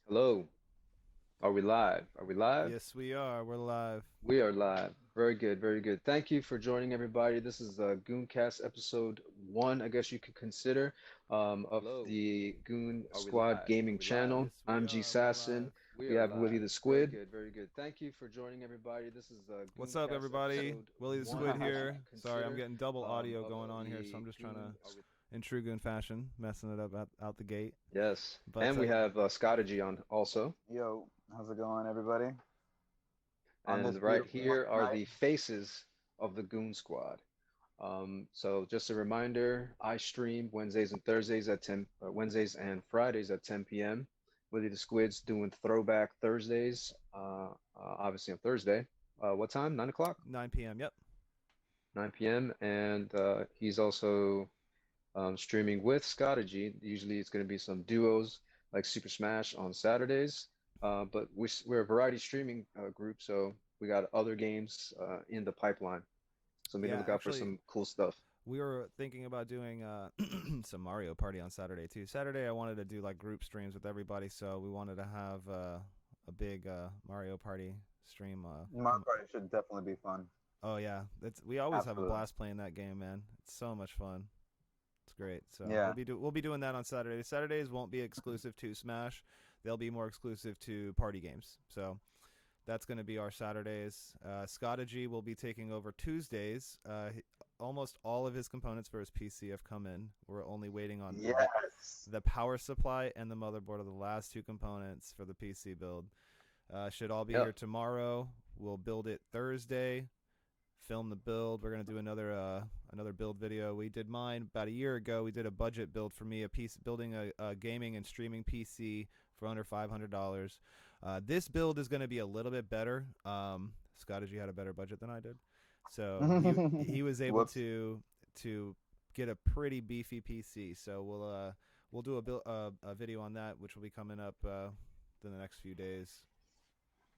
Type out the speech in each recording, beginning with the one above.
Hello. Are we live? Are we live? Yes, we are. We're live. We are live. Very good, very good. Thank you for joining everybody. This is Goon Cast Ep.1, I guess you could consider, of Hello. the Goon Are we Squad live? Are gaming we live? channel. Yes, we I'm are. We're Gsassin. live. We have Willie the Squid. Very good. Thank you for joining everybody. This is What's up, Cast everybody? Episode Willie the 1, Squid I guess you here. could Sorry, I'm consider, getting double audio of going on here, so I'm the just trying Goon. to, in true Goon fashion, messing it up out the gate. Yes. But And we have Scottigy on also. Yo, how's it going, everybody? On And this right beautiful here Monday are night. the faces of the Goon Squad. So just a reminder, I stream Wednesdays and Fridays at 10 p.m. Willie the Squid's doing Throwback Thursdays, obviously on Thursday. What time? 9 o'clock? 9 p.m. Yep. 9 p.m. And he's also streaming with Scottigy. Usually it's going to be some duos like Super Smash on Saturdays. But we're a variety streaming group, so we got other games in the pipeline. So be to Yeah, look out for actually, some cool stuff. we were thinking about doing some Mario Party on Saturday too. Saturday, I wanted to do like group streams with everybody, so we wanted to have a big Mario Party stream. Mario Party should definitely be fun. Oh yeah, we always have a Absolutely. blast playing that game, man. It's so much fun. It's great. So Yeah. we'll be doing that on Saturdays. Saturdays won't be exclusive to Smash. They'll be more exclusive to party games. So that's going to be our Saturdays. Scottigy will be taking over Tuesdays. Almost all of his components for his PC have come in. We're only waiting on Yes. the power supply and the motherboard are the last two components for the PC build. Should all be here Yep. tomorrow. We'll build it Thursday. Film the build. We're gonna do another build video. We did mine about a year ago. We did a budget build for me, a piece building a gaming and streaming PC for under $500. This build is gonna be a little bit better. Scottish, you had a better budget than I did, so he was able Whoops. to get a pretty beefy PC. So we'll do a video on that, which will be coming up in the next few days.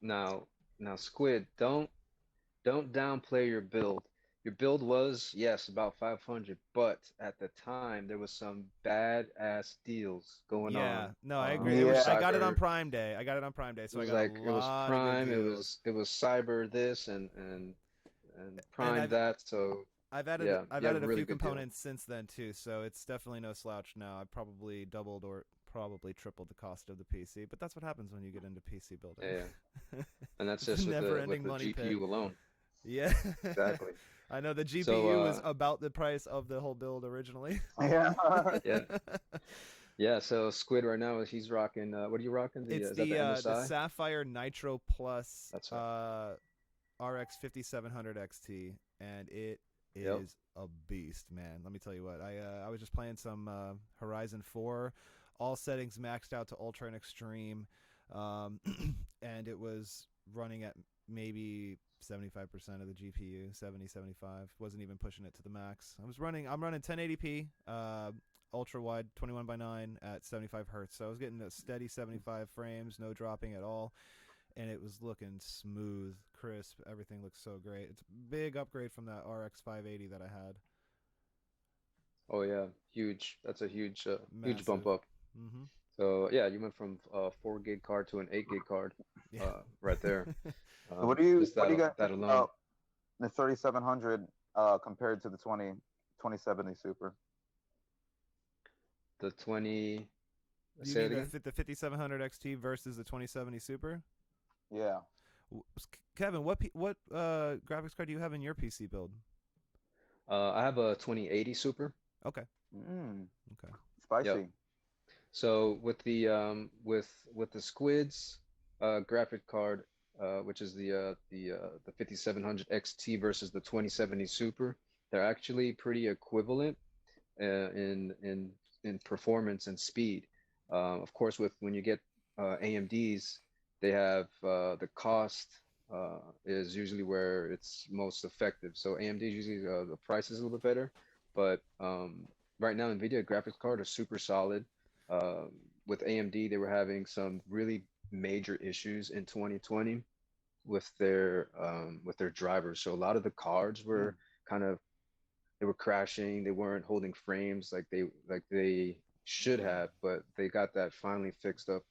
Now, Squid, don't downplay your build. Your build was, yes, about 500, but at the time there was some badass deals going Yeah, on. no, I agree. It was Yeah. I got it on cyber. Prime Day. I got it on Prime Day, It so I was got a like it was lot of good Prime. deals. It was cyber this and And Prime that. So yeah, I've you had added a really few good deal. components since then too, so it's definitely no slouch now. I probably doubled or probably tripled the cost of the PC, but that's what happens when you get into PC building. Yeah, yeah. And that's It's a just with never-ending the money pit. GPU alone. Yeah. Exactly. I know the So GPU was about the price of the whole build originally. Yeah. yeah, yeah. So Squid right now he's rocking. What are you rocking? The It's is that the the MSI? Sapphire Nitro Plus That's right. RX 5700 XT, and it Yep. is a beast, man. Let me tell you what. I was just playing some Horizon 4, all settings maxed out to ultra and extreme, um, and it was running at maybe 75% of the GPU, 70, 75. Wasn't even pushing it to the max. I'm running 1080p, ultra wide 21 by 9 at 75 hertz. So I was getting a steady 75 frames, no dropping at all, and it was looking smooth, crisp. Everything looks so great. It's a big upgrade from that RX 580 that I had. Oh yeah, huge. That's a huge bump Massive. up. Mm-hmm. So yeah, you went from a 4 gig card to an 8 gig card, Yeah. right there. So what do you guys That think alone. about the 3700 compared to the 2070 Super? The 20. You Say it mean again. the 5700 XT versus the 2070 Super? Yeah. Kevin, what graphics card do you have in your PC build? I have a 2080 Super. Okay. Mm, Okay. Yep. spicy. So with the with the Squids graphic card, which is the 5700 XT versus the 2070 Super, they're actually pretty equivalent in performance and speed. Of course, with when you get AMDs, they have the cost is usually where it's most effective. So AMD is usually the price is a little bit better, but right now NVIDIA graphics card are super solid. With AMD, they were having some really major issues in 2020 with their drivers. So a lot of the cards were Mm. kind of they were crashing, they weren't holding frames like they should Yeah. have, but they got that finally fixed up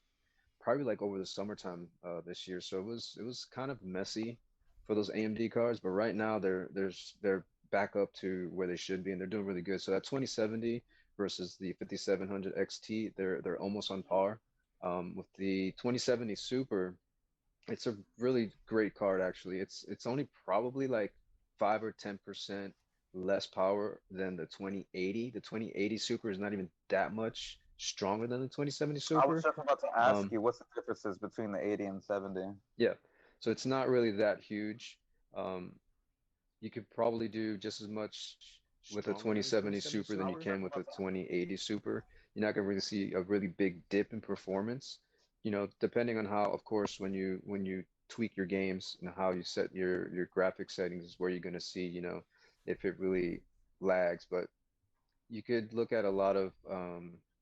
probably like over the summertime this year. So it was kind of messy for those AMD cards, but right now they're back up to where they should be, and they're doing really good. So that 2070 versus the 5700 XT, they're almost on par. With the 2070 Super, it's a really great card actually. It's only probably like 5 or 10% less power than the 2080. The 2080 Super is not even that much stronger than the 2070 I was Super. just about to ask Um, you what's the differences between the 80 and 70. yeah, so it's not really that huge. Um, you could probably do just as much with a 2070 Super than you can with a 2080 Super. You're not gonna really see a really big dip in performance. Depending on how, of course, when you tweak your games and how you set your graphic settings is where you're gonna see, if it really lags. But you could look at a lot of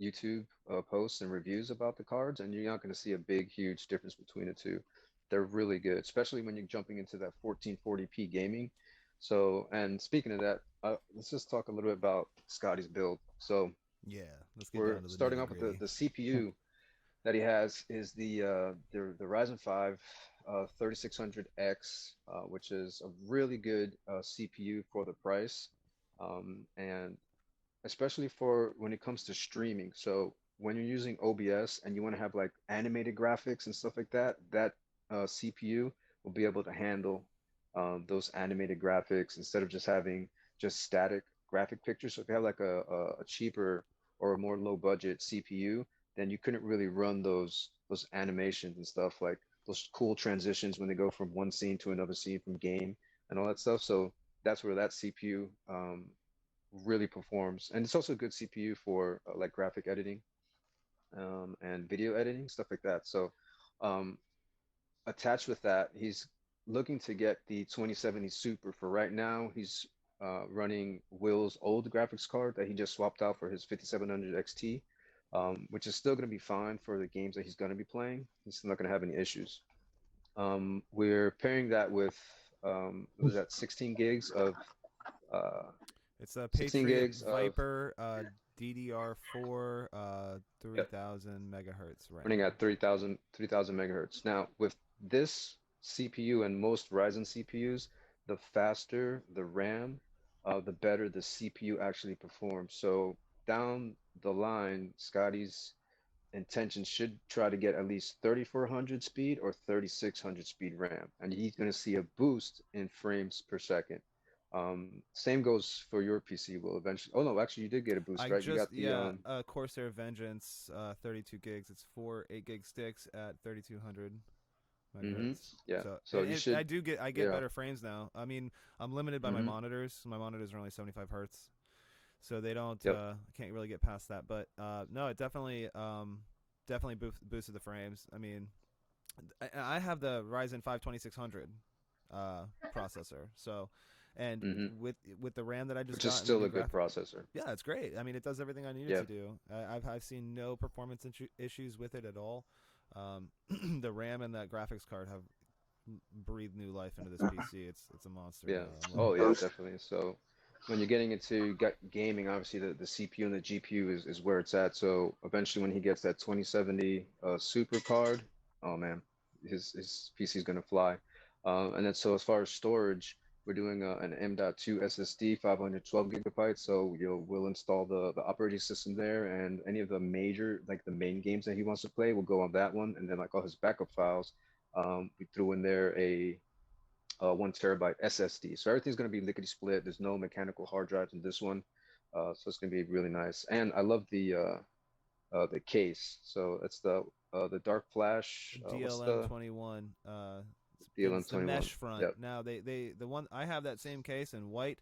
YouTube posts and reviews about the cards, and you're not going to see a big, huge difference between the two. They're really good, especially when you're jumping into that 1440p gaming. So, and speaking of that, let's just talk a little bit about Scotty's build. So, Yeah, let's get we're down to the starting nitty off with the, gritty. the CPU that he has is the Ryzen 5 3600X, which is a really good CPU for the price. And especially for when it comes to streaming. So when you're using OBS and you want to have like animated graphics and stuff like that, that CPU will be able to handle those animated graphics instead of just having just static graphic pictures. So if you have like a cheaper or a more low budget CPU, then you couldn't really run those animations and stuff like those cool transitions when they go from one scene to another scene from game and all that stuff. So that's where that CPU really performs. And it's also a good CPU for like graphic editing and video editing, stuff like that. So um, attached with that, he's looking to get the 2070 Super. For right now, he's running Will's old graphics card that he just swapped out for his 5700 XT, which is still going to be fine for the games that he's going to be playing. He's still not going to have any issues. We're pairing that with what is that, 16 gigs of uh, It's a 16 Patriot gigs of Viper DDR4 yep, 3000 megahertz running RAM. at 3000 megahertz. Now, with this CPU and most Ryzen CPUs, the faster the RAM, the better the CPU actually performs. So down the line, Scotty's intention should try to get at least 3400 speed or 3600 speed RAM, and he's going to see a boost in frames per second. Same goes for your PC. Will eventually. Oh no, actually, you did get a boost, I right? You just got the yeah, Corsair Vengeance 32 gigs. It's four 8 gig sticks at 3200 hmm megahertz. yeah. So So you should, I get yeah. better frames now. I mean, I'm limited by my hmm monitors. My monitors are only 75 hertz, so they don't Yep. can't really get past that. But no, it definitely boosted the frames. I mean, I have the Ryzen 5 2600 processor, so and hmm with the RAM that I just Which is got and the still new a good graphic. processor. Yeah, it's great. I mean, it does everything I need it to Yep. do. I've seen no performance issues with it at all. The RAM and that graphics card have breathed new life into this PC. It's a monster Yeah. now. I'm Oh loving it. yeah, definitely. So when you're getting into gaming, obviously the CPU and the GPU is where it's at. So eventually, when he gets that 2070 Super card, oh man, his PC is gonna fly. And then so as far as storage, we're doing an M.2 SSD, 512 gigabytes. So we'll install the operating system there, and any of the major like the main games that he wants to play will go on that one. And then like all his backup files, we threw in there a 1 terabyte SSD. So everything's going to be lickety split. There's no mechanical hard drives in this one. So it's going to be really nice. And I love the case. So it's the dark flash. What's DLM the 21. It's the DLM21? mesh front. Yep. Now the one I have that same case in white,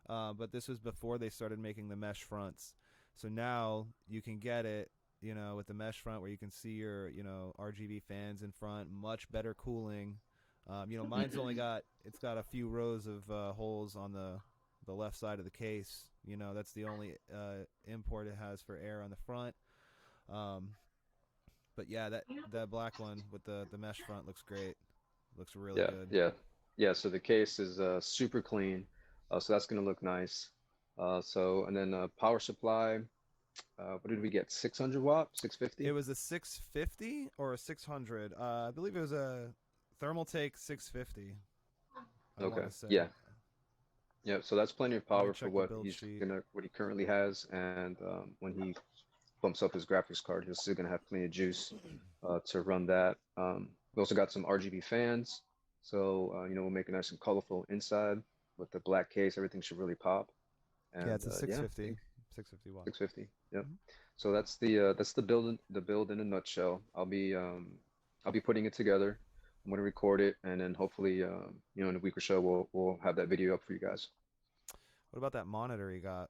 but this was before they started making the mesh fronts. So now you can get it, with the mesh front where you can see your, RGB fans in front, much better cooling. Mine's only got a few rows of holes on the left side of the case. That's the only import it has for air on the front. Um, but yeah, that black one with the mesh front looks great. Looks really Yeah. good. Yeah. Yeah. So the case is super clean. So that's going to look nice. So and then power supply. what did we get? 600 watt, It 650? was a 650 or a 600. I believe it was a thermal take 650. I want Okay. to say. Yeah. Yeah. So that's plenty of Let me power for check the what build he's sheet. gonna, what he currently has, and when he bumps up his graphics card, he's still gonna have plenty of juice to run that. We also got some RGB fans, so we'll make it nice and colorful inside with the black case. Everything should really pop. Yeah, And it's a yeah, I 650. think 650 watt. 650. Yep. Mhm. So that's the build in a nutshell. I'll be putting it together. I'm gonna record it, and then hopefully in a week or so we'll have that video up for you guys. What about that monitor you got?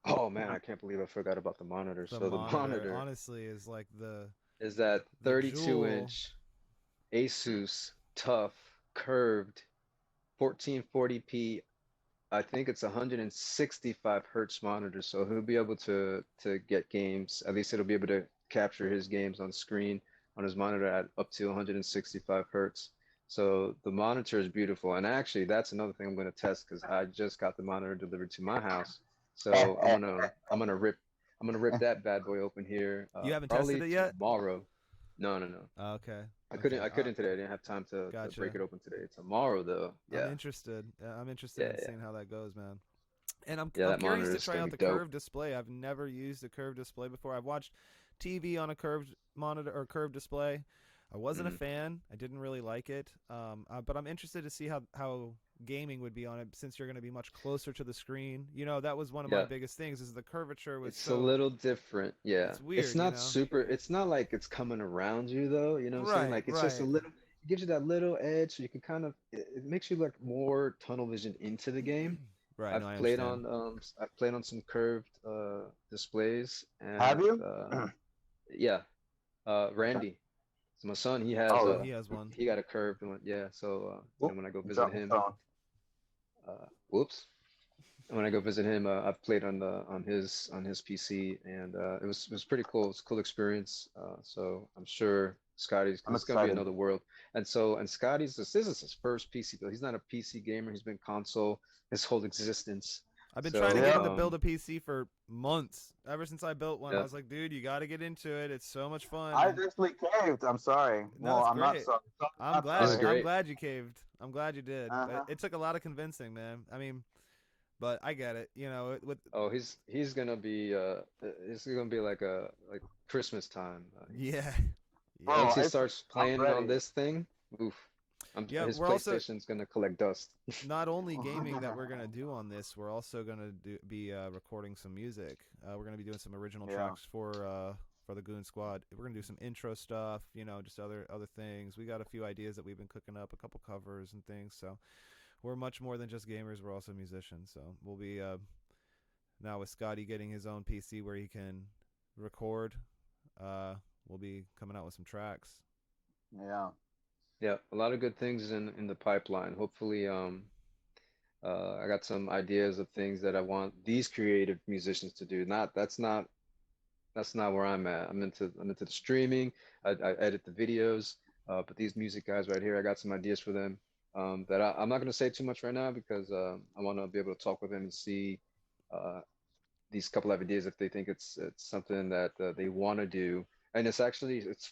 Oh man, I can't believe I forgot about the monitor. The So the monitor, monitor honestly, is like is that the 32 jewel. inch Asus tough curved 1440p. I think it's 165 hertz monitor, so he'll be able to get games. At least it'll be able to capture his games on screen on his monitor at up to 165 hertz. So the monitor is beautiful, and actually that's another thing I'm going to test because I just got the monitor delivered to my house. So I'm gonna rip that bad boy open here, You haven't tested probably it yet? tomorrow. No, no, no. Okay. I Okay. couldn't I couldn't today. I didn't have time to break Gotcha. it open today. Tomorrow though, I'm yeah, interested. I'm interested yeah, in yeah. seeing how that goes, man. And I'm Yeah, I'm that curious monitor to is try gonna out be the dope. curved display. I've never used a curved display before. I've watched TV on a curved monitor or curved display. I wasn't a Mm. fan. I didn't really like it. But I'm interested to see how gaming would be on it since you're going to be much closer to the screen. That was one of my Yeah, biggest things is the curvature was it's a so little different. Yeah, it's it's weird, not super. It's not like it's coming around you though. You know what I'm saying? Right, Like it's just a right. little. It gives you that little edge, so you can kind of. It makes you like more tunnel vision into the game. Right, no, I've I played understand. on I've played on some curved displays, Have and you? yeah, Okay. Randy. So my son, he has Oh, Oh, he has one. he got a curved one. Yeah, so whoop, when I go visit dropped my him, phone. whoops. When I go visit him, I've played on his PC, and it was pretty cool. It's a cool experience. So I'm sure Scotty's because I'm it's gonna be excited. another world. And Scotty's this is his first PC build. He's not a PC gamer. He's been console his whole existence. I've been trying to So get Yep. him to build a PC for months. Ever since I built one, I yeah, was like, dude, you got to get into it. It's so much I fun. actually caved. I'm sorry. No, Well, it's I'm not great. sorry. I'm Not this is glad. sorry. I'm great. glad you caved. I'm glad you did. But Uh-huh. it took a lot of convincing, man. I mean, but I get it. With Oh, he's gonna be like Christmas time. yeah, yeah, Once Bro, he starts I'm playing on ready. this thing, oof, yeah. his We're also PlayStation's gonna collect dust. not only gaming that we're gonna do on this. We're also gonna be recording some music. We're gonna be doing some original Yeah. tracks for the Goon Squad. We're gonna do some intro stuff. Just other things. We got a few ideas that we've been cooking up, a couple covers and things. So we're much more than just gamers. We're also musicians. So we'll be now with Scotty getting his own PC where he can record. Uh, we'll be coming out with some tracks. Yeah. Yeah, a lot of good things in the pipeline. Hopefully, I got some ideas of things that I want these creative musicians to do. That's not where I'm at. I'm into the streaming. I edit the videos. But these music guys right here, I got some ideas for them. That I'm not gonna say too much right now because I want to be able to talk with them and see uh, these couple of ideas if they think it's something that they want to do. And it's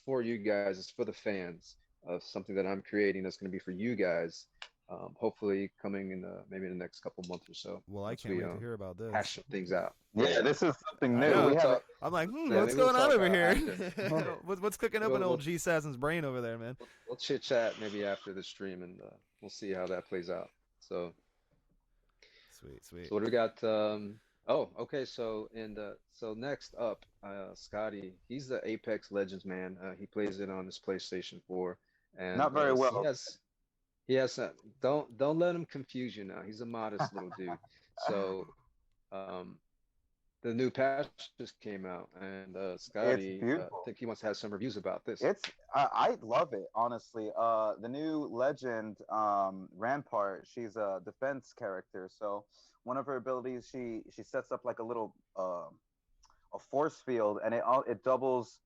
for you guys. It's for the fans of something that I'm creating that's going to be for you guys. Hopefully coming in maybe in the next couple months or so Well, I once can't we wait to hear about hash this. some things out. Yeah, Yeah, yeah. this is something I new. Maybe We we'll know. haven't. talk. I'm like, Yeah, what's maybe we'll going on talk over here? after. What's cooking up We'll, in we'll old Gsassin's brain over there, man? we'll chit chat maybe after the stream and we'll see how that plays out. So Sweet, sweet. So what do we got? Oh, okay. So next up, Scotty. He's the Apex Legends man. He plays it on his PlayStation 4, and Not very he well. has. Don't let him confuse you now. He's a modest little dude. So um, the new patch just came out, and It's Scotty, I beautiful. think he wants to have some reviews about this. I love it, honestly. The new legend, Rampart, she's a defense character. So one of her abilities, she sets up like a force field, and it doubles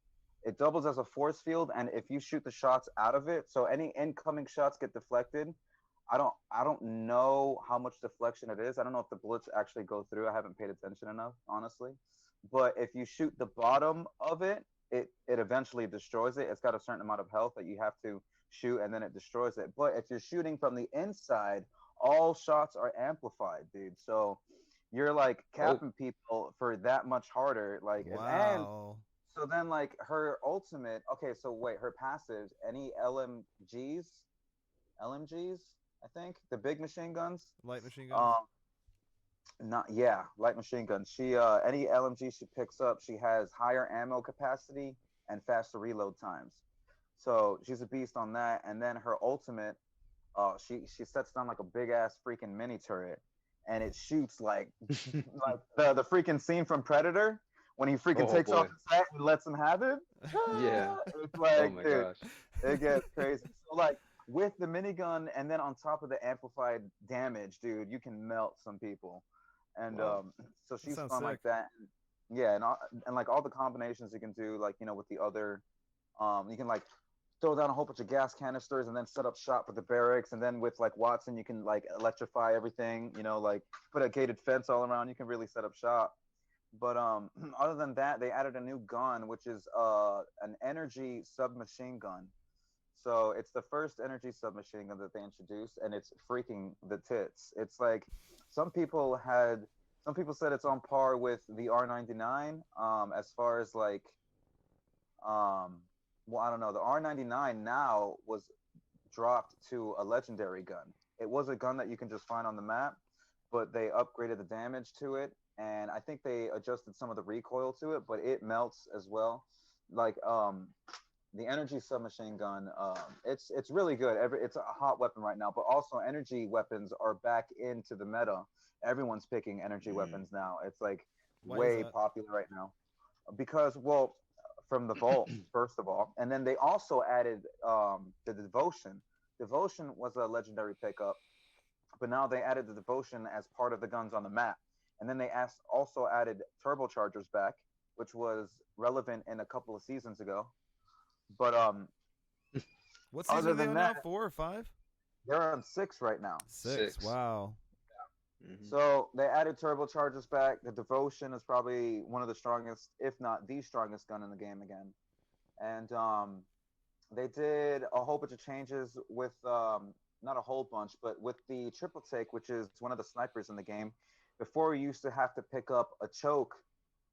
as a force field. And if you shoot the shots out of it, so any incoming shots get deflected. I don't know how much deflection it is. I don't know if the bullets actually go through. I haven't paid attention enough, honestly. but if you shoot the bottom of it, it eventually destroys it. It's got a certain amount of health that you have to shoot, and then it destroys it. But if you're shooting from the inside, all shots are amplified, dude. So you're like Oh, capping people for that much harder. Like, and Wow. so then like her ultimate. Okay, so wait, her passives. Any LMGs, I think the big machine guns. Light machine guns. Um, not yeah, light machine gun. She any LMG she picks up, she has higher ammo capacity and faster reload times. So she's a beast on that. And then her ultimate, she sets down like a big ass freaking mini turret, and it shoots like the freaking scene from Predator when he freaking oh takes off boy. his hat and lets him have it. Yeah. It's Oh like, my dude, gosh. it gets crazy. So like with the minigun and then on top of the amplified damage, dude, you can melt some people. And Wow. so That she's sounds fun sick. like that. Yeah, and like all the combinations you can do, like with the other, you can like throw down a whole bunch of gas canisters and then set up shop with the barracks. And then with like Watson, you can like electrify everything. Like put a gated fence all around. You can really set up shop. But other than that, they added a new gun, which is an energy submachine gun. So it's the first energy submachine gun that they introduced, and it's freaking the tits. It's like some people had, some people said it's on par with the R99, as far as like, um, well, I don't know. The R99 now was dropped to a legendary gun. It was a gun that you can just find on the map, but they upgraded the damage to it, and I think they adjusted some of the recoil to it, but it melts as well. Like the energy submachine gun, it's really good. It's a hot weapon right now, but also energy weapons are back into the meta. Everyone's picking energy Mm. weapons now. It's like Why is way that? popular right now because, well, from the vault first of all, and then they also added the devotion. Devotion was a legendary pickup, but now they added the devotion as part of the guns on the map. And then they also added turbochargers back, which was relevant in a couple of seasons ago. But What season other are they than on now? that, 4 or 5? they're on 6 right now. 6. Six. Wow. Hmm. So they added turbochargers back. The devotion is probably one of the strongest, if not the strongest gun in the game again. And they did a whole bunch of changes with not a whole bunch, but with the triple take, which is one of the snipers in the game. Before, you used to have to pick up a choke,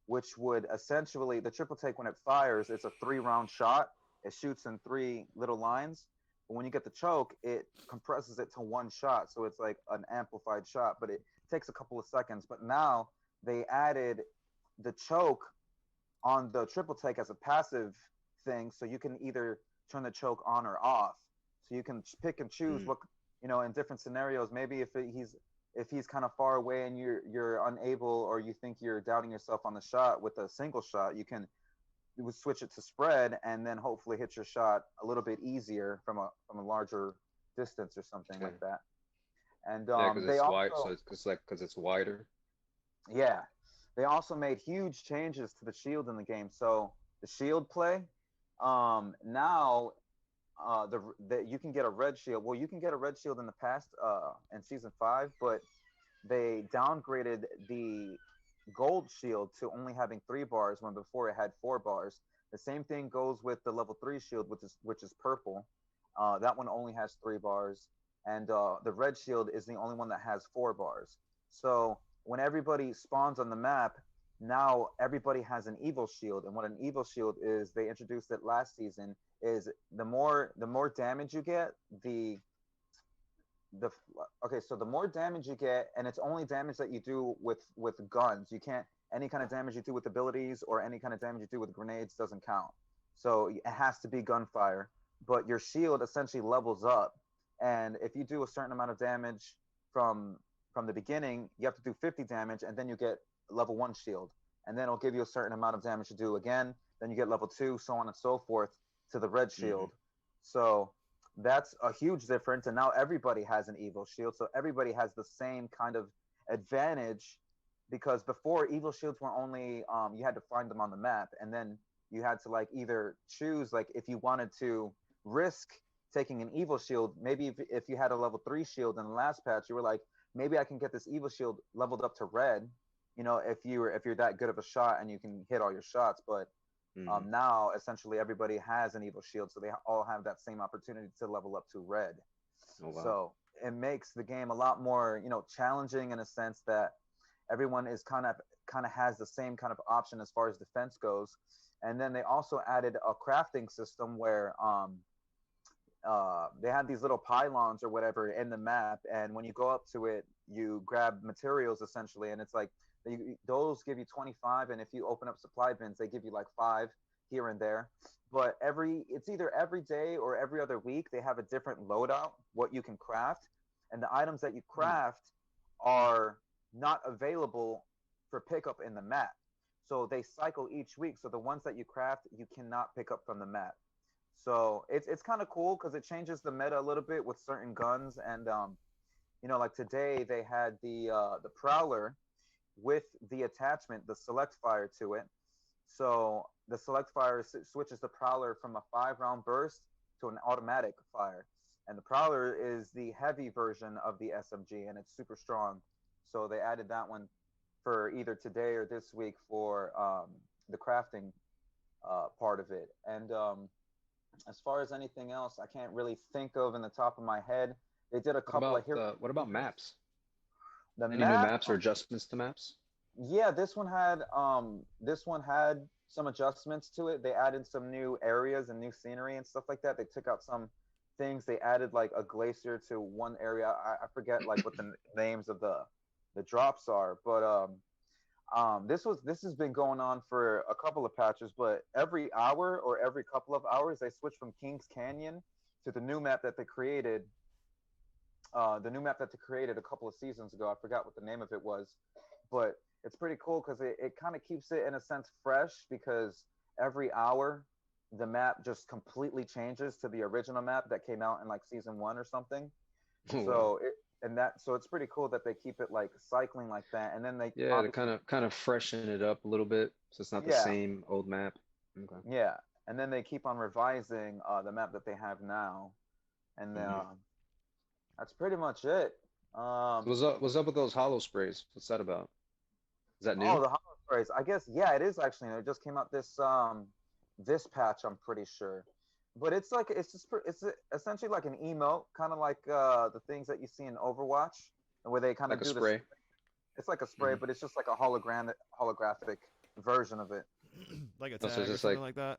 which would essentially, the triple take, when it fires, it's a 3 round shot. It shoots in 3 little lines. But when you get the choke, it compresses it to one shot, so it's like an amplified shot, but it takes a couple of seconds. But now they added the choke on the triple take as a passive thing, so you can either turn the choke on or off. So you can pick and choose Mm. what, in different scenarios. Maybe if he's kind of far away and you're unable, or you think you're doubting yourself on the shot with a single shot, you would switch it to spread and then hopefully hit your shot a little bit easier from a larger distance or something Okay. like that. And Yeah, because they it's wide. So also, it's like because it's wider. yeah, they also made huge changes to the shield in the game. So the shield play, now the you can get a red shield. Well, you can get a red shield in the past in season 5, but they downgraded the gold shield to only having 3 bars when before it had 4 bars. The same thing goes with the level 3 shield, which is purple. That one only has 3 bars, and the red shield is the only one that has 4 bars. So when everybody spawns on the map, now everybody has an evil shield. And what an evil shield is, they introduced it last season. Is the more damage you get, the okay, so the more damage you get, and it's only damage that you do with guns. You can't, any kind of damage you do with abilities or any kind of damage you do with grenades doesn't count. So it has to be gunfire. But your shield essentially levels up, and if you do a certain amount of damage from from the beginning, you have to do 50 damage, and then you get level 1 shield, and then it'll give you a certain amount of damage to do again. Then you get level 2, so on and so forth, to the red Hmm. shield. So that's a huge difference, and now everybody has an evil shield, so everybody has the same kind of advantage. Because before, evil shields were only, you had to find them on the map, and then you had to like either choose, like if you wanted to risk taking an evil shield. Maybe if you had a level 3 shield in the last patch, you were like, maybe I can get this evil shield leveled up to red, if you're that good of a shot and you can hit all your shots. But Hmm. now essentially everybody has an evil shield, so they all have that same opportunity to level up to red. Oh wow. So it makes the game a lot more, challenging in a sense that everyone is kind of has the same kind of option as far as defense goes. And then they also added a crafting system where they had these little pylons or whatever in the map, and when you go up to it, you grab materials essentially, and it's like those give you 25, and if you open up supply bins, they give you like 5 here and there. But it's either every day or every other week they have a different loadout what you can craft, and the items that you Hmm. craft are not available for pickup in the map. So they cycle each week. So the ones that you craft, you cannot pick up from the map. So it's kind of cool because it changes the meta a little bit with certain guns. And like today they had the Prowler with the attachment, the select fire to it. So the select fire switches the Prowler from a 5-round burst to an automatic fire. And the Prowler is the heavy version of the SMG, and it's super strong. So they added that one for either today or this week for the crafting part of it. And as far as anything else, I can't really think of in the top of my head. They did a couple of hero What about features. maps? The Any new map, maps or adjustments to maps? yeah, this one had some adjustments to it. They added some new areas and new scenery and stuff like that. They took out some things. They added like a glacier to one area. I forget like what the names of the drops are, but this has been going on for a couple of patches, but every hour or every couple of hours they switch from Kings Canyon to the new map that they created a couple of seasons ago. I forgot what the name of it was, but it's pretty cool because it kind of keeps it in a sense fresh because every hour the map just completely changes to the original map that came out in like season 1 or something. Oh wow. So it's pretty cool that they keep it like cycling like that, and then they Yeah, to obviously, kind of freshen it up a little bit, so it's not the yeah, same old map. Okay. yeah, and then they keep on revising the map that they have now, and Hmm. that's pretty much it. So Um, what's up with those hollow sprays? What's that about? Is that oh, new? the hollow sprays. I guess yeah, it is actually. It just came out this patch. I'm pretty sure, but it's essentially like an emote, kind of like the things that you see in Overwatch, where they kind Like of a do this. spray? It's like a spray, Hmm. but it's just like a holographic version of it. Like a Oh, so it's tag or just something like like that.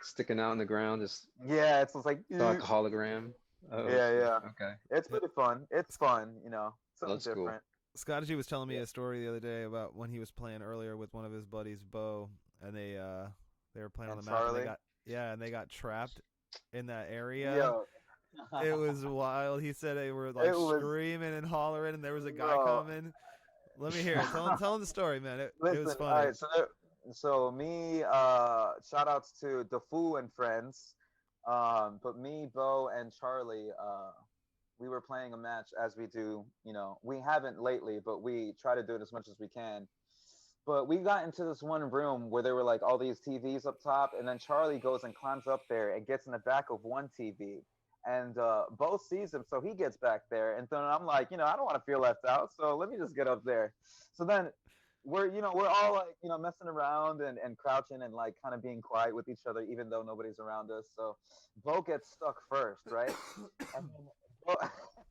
sticking out in the ground, just Yeah, it's just like like a hologram. Oh yeah, shit. yeah. Okay. It's pretty fun. It's fun, Oh, something that's cool. different. Scotty was telling me Yeah. a story the other day about when he was playing earlier with one of his buddies, Bo, and they were playing on And the map and Charlie, they got trapped in that area. yo, It was wild. He said they were it like was screaming and hollering, and there was a guy bro. coming. Let me hear it. Tell him the story, man. It was Listen, all funny. right. So me, shout outs to Defu and friends. But me, Bo, and Charlie, we were playing a match as we do. We haven't lately, but we try to do it as much as we can. But we got into this one room where there were like all these TVs up top, and then Charlie goes and climbs up there and gets in the back of one TV. And Bo sees him, so he gets back there. And then I'm like, I don't want to feel left out, so let me just get up there. So then we're all like, messing around and crouching and like kind of being quiet with each other, even though nobody's around us. So Bo gets stuck first, right? And then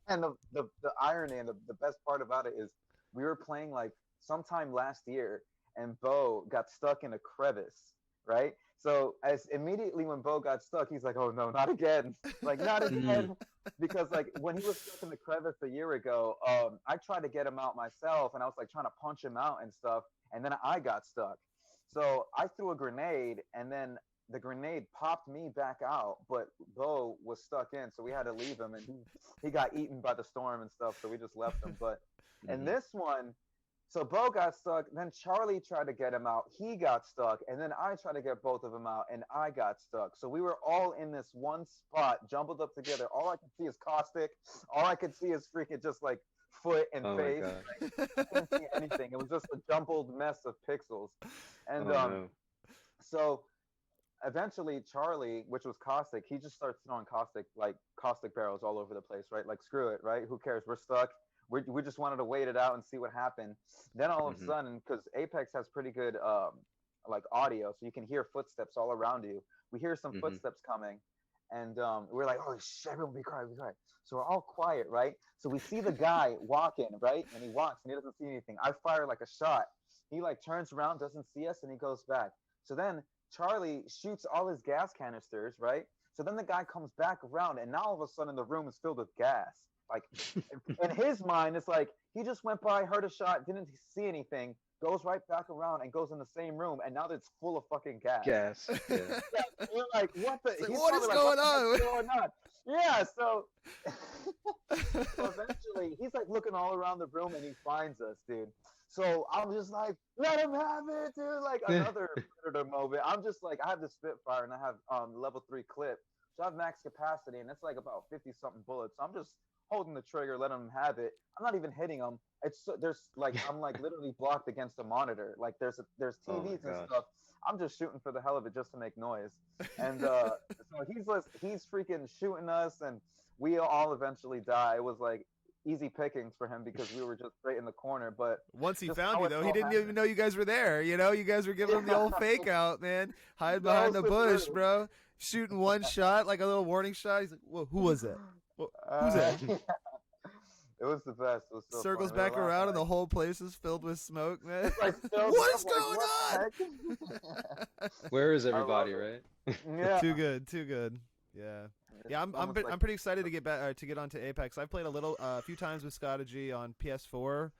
and the irony and the best part about it is we were playing like sometime last year, and Bo got stuck in a crevice, right? So as immediately when Bo got stuck, he's like, "Oh no, not again!" Like not Mm. again, because like when he was stuck in the crevice a year ago, I tried to get him out myself, and I was like trying to punch him out and stuff, and then I got stuck. So I threw a grenade, and then the grenade popped me back out, but Bo was stuck in, so we had to leave him, and he got eaten by the storm and stuff, so we just left him. But in Hmm. this one, so Bo got stuck, then Charlie tried to get him out, he got stuck, and then I tried to get both of them out, and I got stuck. So we were all in this one spot, jumbled up together. All I could see is Caustic. All I could see is freaking just like foot and Oh my face. gosh. I couldn't see anything. It was just a jumbled mess of pixels. And Oh no. so eventually Charlie, which was Caustic, he just starts throwing caustic barrels all over the place, right? Like screw it, right? Who cares? We're stuck. we just wanted to wait it out and see what happened. Then all of a Hmm. sudden, because Apex has pretty good like audio, so you can hear footsteps all around you. We hear some Hmm. footsteps coming, and we're like, "Holy shit! Everyone be quiet, be quiet." So we're all quiet, right? So we see the guy walking, right? And he walks, and he doesn't see anything. I fire like a shot. He like turns around, doesn't see us, and he goes back. So then Charlie shoots all his gas canisters, right? So then the guy comes back around, and now all of a sudden the room is filled with gas. Like in his mind, it's like he just went by, heard a shot, didn't see anything, goes right back around and goes in the same room, and now it's full of fucking gas. Gas. Yeah. Yeah, you're like, what the? It's like, He's what is probably like, what going the heck's on? going on? Yeah, so so eventually he's like looking all around the room and he finds us, dude. So I'm just like, let him have it, dude. Like another predator moment. I'm just like, I have the Spitfire and I have level 3 clip, so I have max capacity and it's like about 50 something bullets. So I'm just holding the trigger, letting him have it. I'm not even hitting him. It's there's like I'm like literally blocked against a monitor. Like there's Oh my TVs and gosh. stuff. I'm just shooting for the hell of it just to make noise. And so he's freaking shooting us, and we all eventually die. It was like easy pickings for him because we were just right in the corner. But Once he just found how you, it though, he all didn't happened. even know you guys were there. You know, you guys were giving him the old fake out, man. Hide That behind was the the bush, truth. bro. Shooting one shot, like a little warning shot. He's like, "Whoa, who was that? Who's that?" Yeah. It was the best. It was so Circles funny. We were back laughing around, and like, the whole place is filled with smoke, man. it's like filled What up. is Like going what on? the heck? Where is I love everybody, right? it. Yeah. Too good, too good. Yeah, It's yeah. I'm almost like I'm pretty excited to get back to get onto Apex. I've played a few times with Scotty on PS4.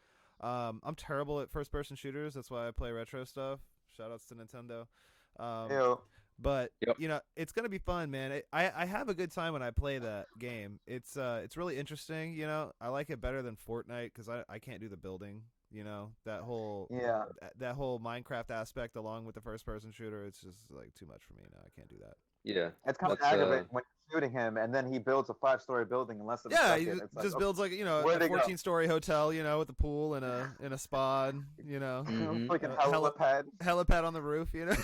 I'm terrible at first person shooters. That's why I play retro stuff. Shoutouts to Nintendo. Um, Ew. but Yep. you know, it's gonna be fun, man. I have a good time when I play that game. It's really interesting. You know, I like it better than Fortnite because I can't do the building. You know, Yeah. that whole Minecraft aspect along with the first person shooter. It's just like too much for me now. I can't do that. Yeah. It's kind of That's aggravating when you're shooting him and then he builds a 5-story building in less than a Yeah, he second. It's like, just okay, builds like a where'd they go? 14-story hotel, you know, with a pool and a spa, and, you know, Hmm. Freaking heli- helipad. helipad on the roof, you know.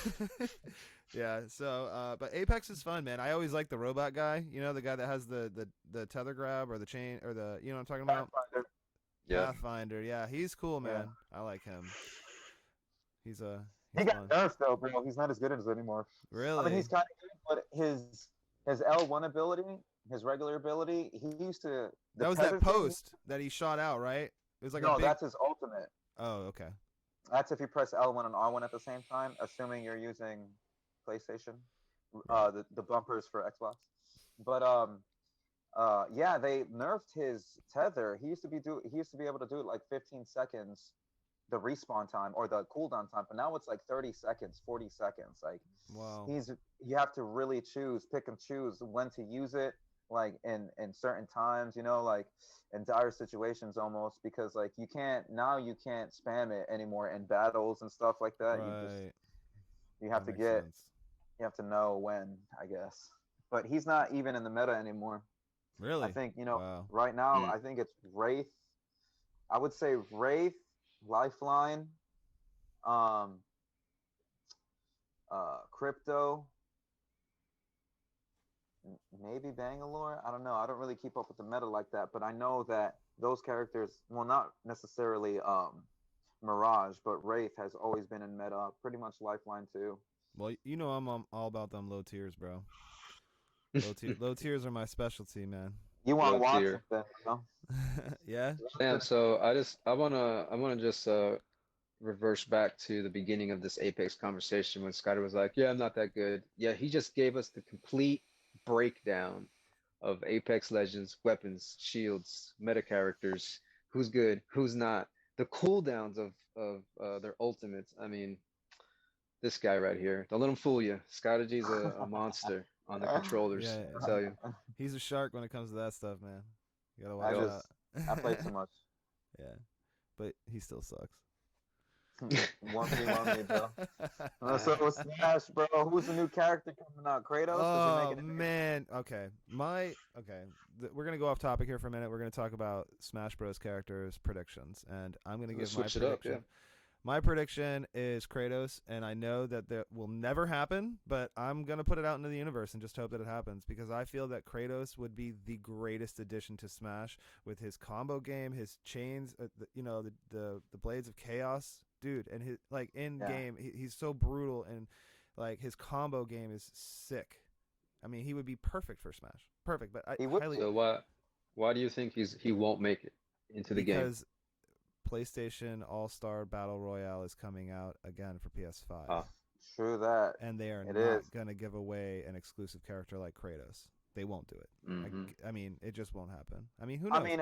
Yeah, so but Apex is fun, man. I always like the robot guy, you know, the guy that has the tether grab or the chain or the, you know what I'm talking about? Pathfinder. Yeah. Pathfinder. Yeah, he's cool, Yeah. man. I like him. He's He he's got fun. nerfed though, bro. He's not as good as anymore. I Really? mean, he's kind of good, but his L1 ability, his regular ability, he used to. The That was tether that thing- post that he shot out, right? It was like no, a big. that's his ultimate. Oh, okay. That's if you press L1 and R1 at the same time, assuming you're using PlayStation, Right. the bumpers for Xbox. But yeah, they nerfed his tether. He used to be able to do it like 15 seconds, the respawn time or the cooldown time, but now it's like 30 seconds, 40 seconds. Like Wow. you have to really pick and choose when to use it, like in certain times, you know, like in dire situations almost, because like you can't spam it anymore in battles and stuff like that. Right. You have That to makes get sense. you have to know when, I guess. But he's not even in the meta anymore. Really? I think, you know, Wow. right now Mm. I think it's Wraith. I would say Wraith, Lifeline, um, Crypto, maybe Bangalore. I don't know. I don't really keep up with the meta like that, but I know that those characters, well, not necessarily Mirage, but Wraith has always been in meta. Pretty much Lifeline too. Well, you know I'm all about them low tiers, bro. Low tiers are my specialty, man. You want Low Watson tier. then, you know? Yeah. Damn, so I wanna just reverse back to the beginning of this Apex conversation when Scotty was like, "Yeah, I'm not that good." Yeah, he just gave us the complete breakdown of Apex Legends, weapons, shields, meta characters, who's good, who's not, the cooldowns of their ultimates. I mean, this guy right here, don't let him fool you. Scotty G's a monster on the controllers, Yeah. I tell you. He's a shark when it comes to that stuff, man. You gotta I watch just out. I play too much. Yeah, but he still sucks. 1v1 me, bro. So with Smash, bro, who's the new character coming out? Kratos? Is he Oh making it? man. Okay. We're gonna go off topic here for a minute. We're gonna talk about Smash Bros. Characters predictions, and I'm gonna Let's give my switch it up, prediction. My prediction is Kratos, and I know that will never happen, but I'm going to put it out into the universe and just hope that it happens because I feel that Kratos would be the greatest addition to Smash with his combo game, his chains, the Blades of Chaos, dude, and his like in game, he's so brutal and like his combo game is sick. I mean, he would be perfect for Smash. Perfect, but He would. So why do you think he won't make it into the game? Because PlayStation All-Star Battle Royale is coming out again for PS5. Ah. True that. And they are It not is. going to give away an exclusive character like Kratos. They won't do it. Mhm. I mean, it just won't happen. I mean, who knows? I mean,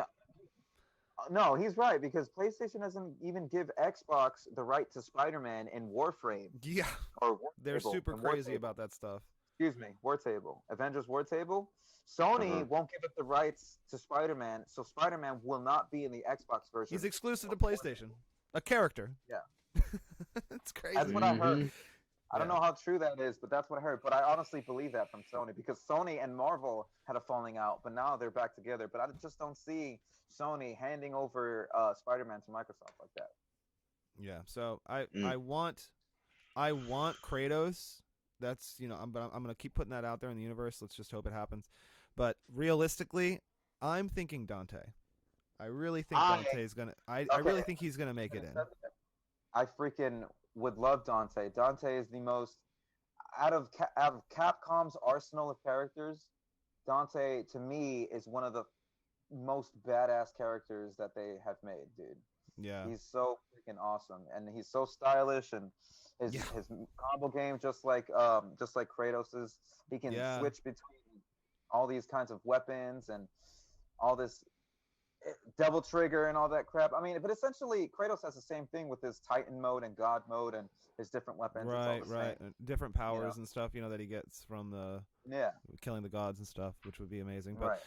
no, he's right because PlayStation doesn't even give Xbox the right to Spider-Man in Warframe yeah, or War they're Table, super in War crazy Table. about that stuff. Excuse me, War Table, Avengers War Table. Sony Uh-huh. won't give it the rights to Spider-Man, so Spider-Man will not be in the Xbox version. He's exclusive to PlayStation. A character. Yeah. It's crazy. That's what I heard. Mhm. I don't know how true that is, but that's what I heard. But I honestly believe that from Sony because Sony and Marvel had a falling out, but now they're back together. But I just don't see Sony handing over Spider-Man to Microsoft like that. Yeah. So I Mm. want Kratos. That's I'm gonna keep putting that out there in the universe. Let's just hope it happens. But realistically, I'm thinking Dante. I really think Dante's gonna. I really think he's gonna make it in. I freaking would love Dante. Dante is the most out of Capcom's arsenal of characters. Dante to me is one of the most badass characters that they have made, dude. Yeah. He's so freaking awesome, and he's so stylish, and his combo game just like Kratos's. He can switch between all these kinds of weapons and all this double trigger and all that crap. I mean, but essentially Kratos has the same thing with his Titan mode and God mode and his different weapons. Right, it's all the right. same. Different powers and stuff, that he gets from the killing the gods and stuff, which would be amazing. But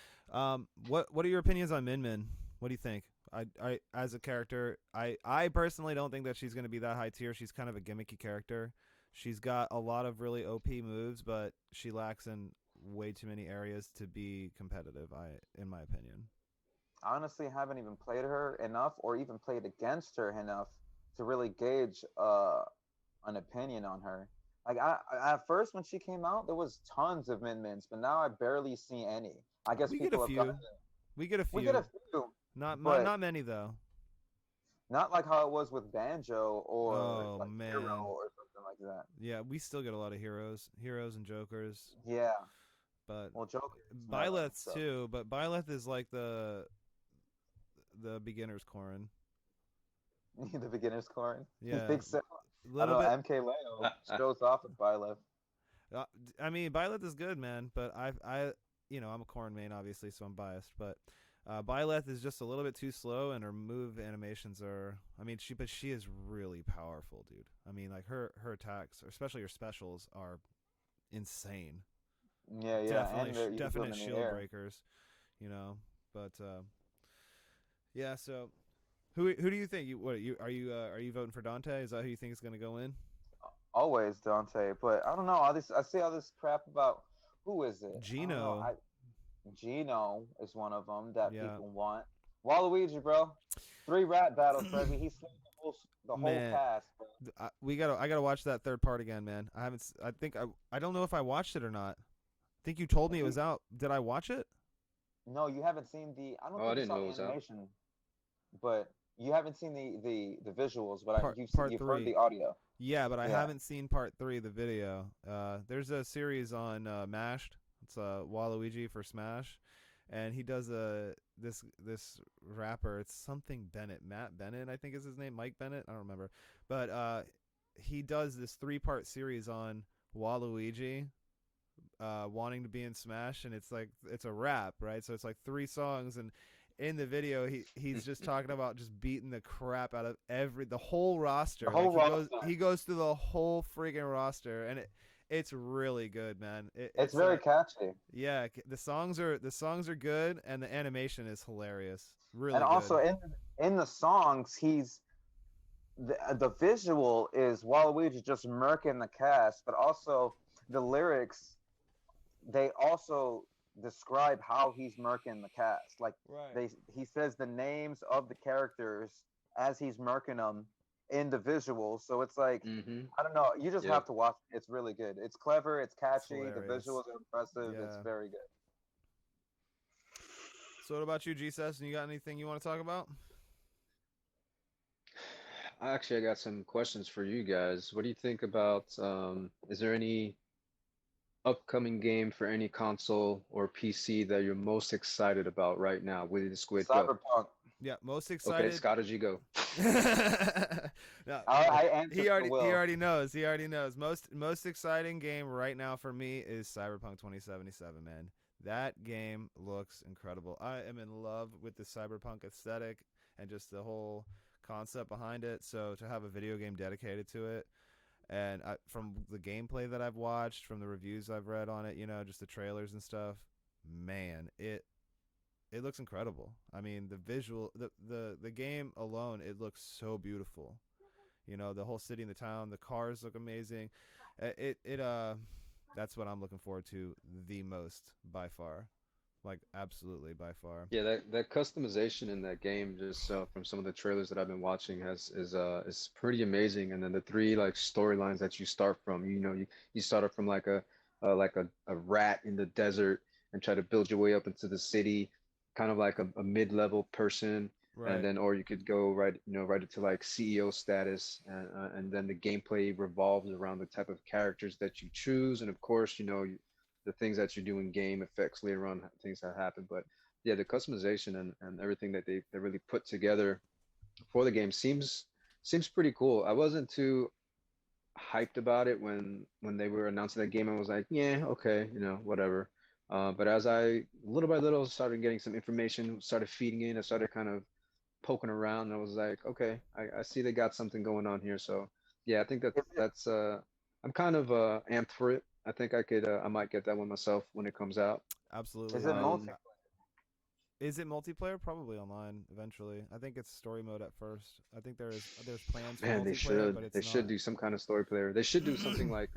what are your opinions on Min Min? What do you think? I as a character, I personally don't think that she's going to be that high tier. She's kind of a gimmicky character. She's got a lot of really OP moves, but she lacks in way too many areas to be competitive, in my opinion. I honestly haven't even played her enough or even played against her enough to really gauge an opinion on her. Like I at first when she came out, there was tons of Min Mins, but now I barely see any. I guess we people get a few. We get a few. We get a few. Not many though. Not like how it was with Banjo or Hero or something like that. Yeah, we still get a lot of heroes and jokers. Yeah. But Joker. Byleth's too, but Byleth is like the beginner's corn. The beginner's corn? Yeah. Big Sam. I don't know, MK Leo shows off with Byleth. I mean, Byleth is good, man, but I'm a corn main, obviously, so I'm biased, but Byleth is just a little bit too slow, and her move animations are. I mean, she is really powerful, dude. I mean, like her attacks, especially her specials, are insane. Yeah, definite shield breakers, But yeah. So, who do you think? Are you voting for Dante? Is that who you think is going to go in? Always Dante, but I don't know. I see all this crap about who is it? Gino. Gino is one of them that people want. Waluigi, bro. 3 rap battles, baby. He slayed the whole cast. Bro. I gotta watch that third part again, man. I don't know if I watched it or not. I think you told me it was out. Did I watch it? No, you haven't seen the. I don't I think you didn't saw know the it was animation, but you haven't seen the visuals. But you've heard the audio. Yeah, but I haven't seen part 3 of the video. There's a series on Mashed. It's Waluigi for Smash, and he does this rapper. It's something Bennett, Matt Bennett, I think is his name, Mike Bennett. I don't remember, but he does this 3-part series on Waluigi wanting to be in Smash, and it's a rap, right? So it's like 3 songs, and in the video he's just talking about just beating the crap out of the whole roster. He goes through the whole freaking roster, and it's really good, man. It's very catchy. Yeah, the songs are good, and the animation is hilarious. Really, and good. Also in the songs, the visual is Waluigi just murking the cast, but also the lyrics. They also describe how he's murking the cast. Like he says the names of the characters as he's murking them in the visuals. So it's like, Mm-hmm. I don't know. You just Yep. have to watch it. It's really good. It's clever. It's It's catchy. The hilarious. visuals are impressive. It's Yeah. very good. So what about you, Gsassin? You got anything you want to talk about? Actually, I got some questions for you guys. What do you think about, is there any upcoming game for any console or PC that you're most excited about right now? With the Squid, go. Cyberpunk. Yeah, most Okay, excited. Scott, as you go. No, I answered for he Will. already knows. He already knows. Most exciting game right now for me is Cyberpunk 2077, man. That game looks incredible. I am in love with the cyberpunk aesthetic and just the whole concept behind it. So to have a video game dedicated to it, and from the gameplay that I've watched, from the reviews I've read on it, just the trailers and stuff, man, it looks incredible. I mean, the visual, the game alone, it looks so beautiful. The whole city and the town, the cars look amazing. That's what I'm looking forward to the most by far. Like absolutely by far. Yeah, that customization in that game, just from some of the trailers that I've been watching, has is pretty amazing. And then the three like storylines that you start from, you start up from like a rat in the desert and try to build your way up into the city, kind of like a mid-level person, and Right. then or you could go right into like CEO status, and then the gameplay revolves around the type of characters that you choose, and of course, the things that you do in game affects later on things that happen. But yeah, the customization and everything that they really put together for the game seems pretty cool. I wasn't too hyped about it when they were announcing that game. I was like, yeah, okay, whatever. But as I little by little started getting some information, started feeding in, I started kind of poking around, and I was like, okay, I see they got something going on here. So yeah, I think Is it that's I'm kind of amped for it. I think I might get that one myself when it comes out. Absolutely. is it Um, multiplayer? Is it multiplayer? Probably online eventually. I think it's story mode at first. I think there's plans for Man, they multiplayer, should but they it's should not. do some kind of story player. They should do something like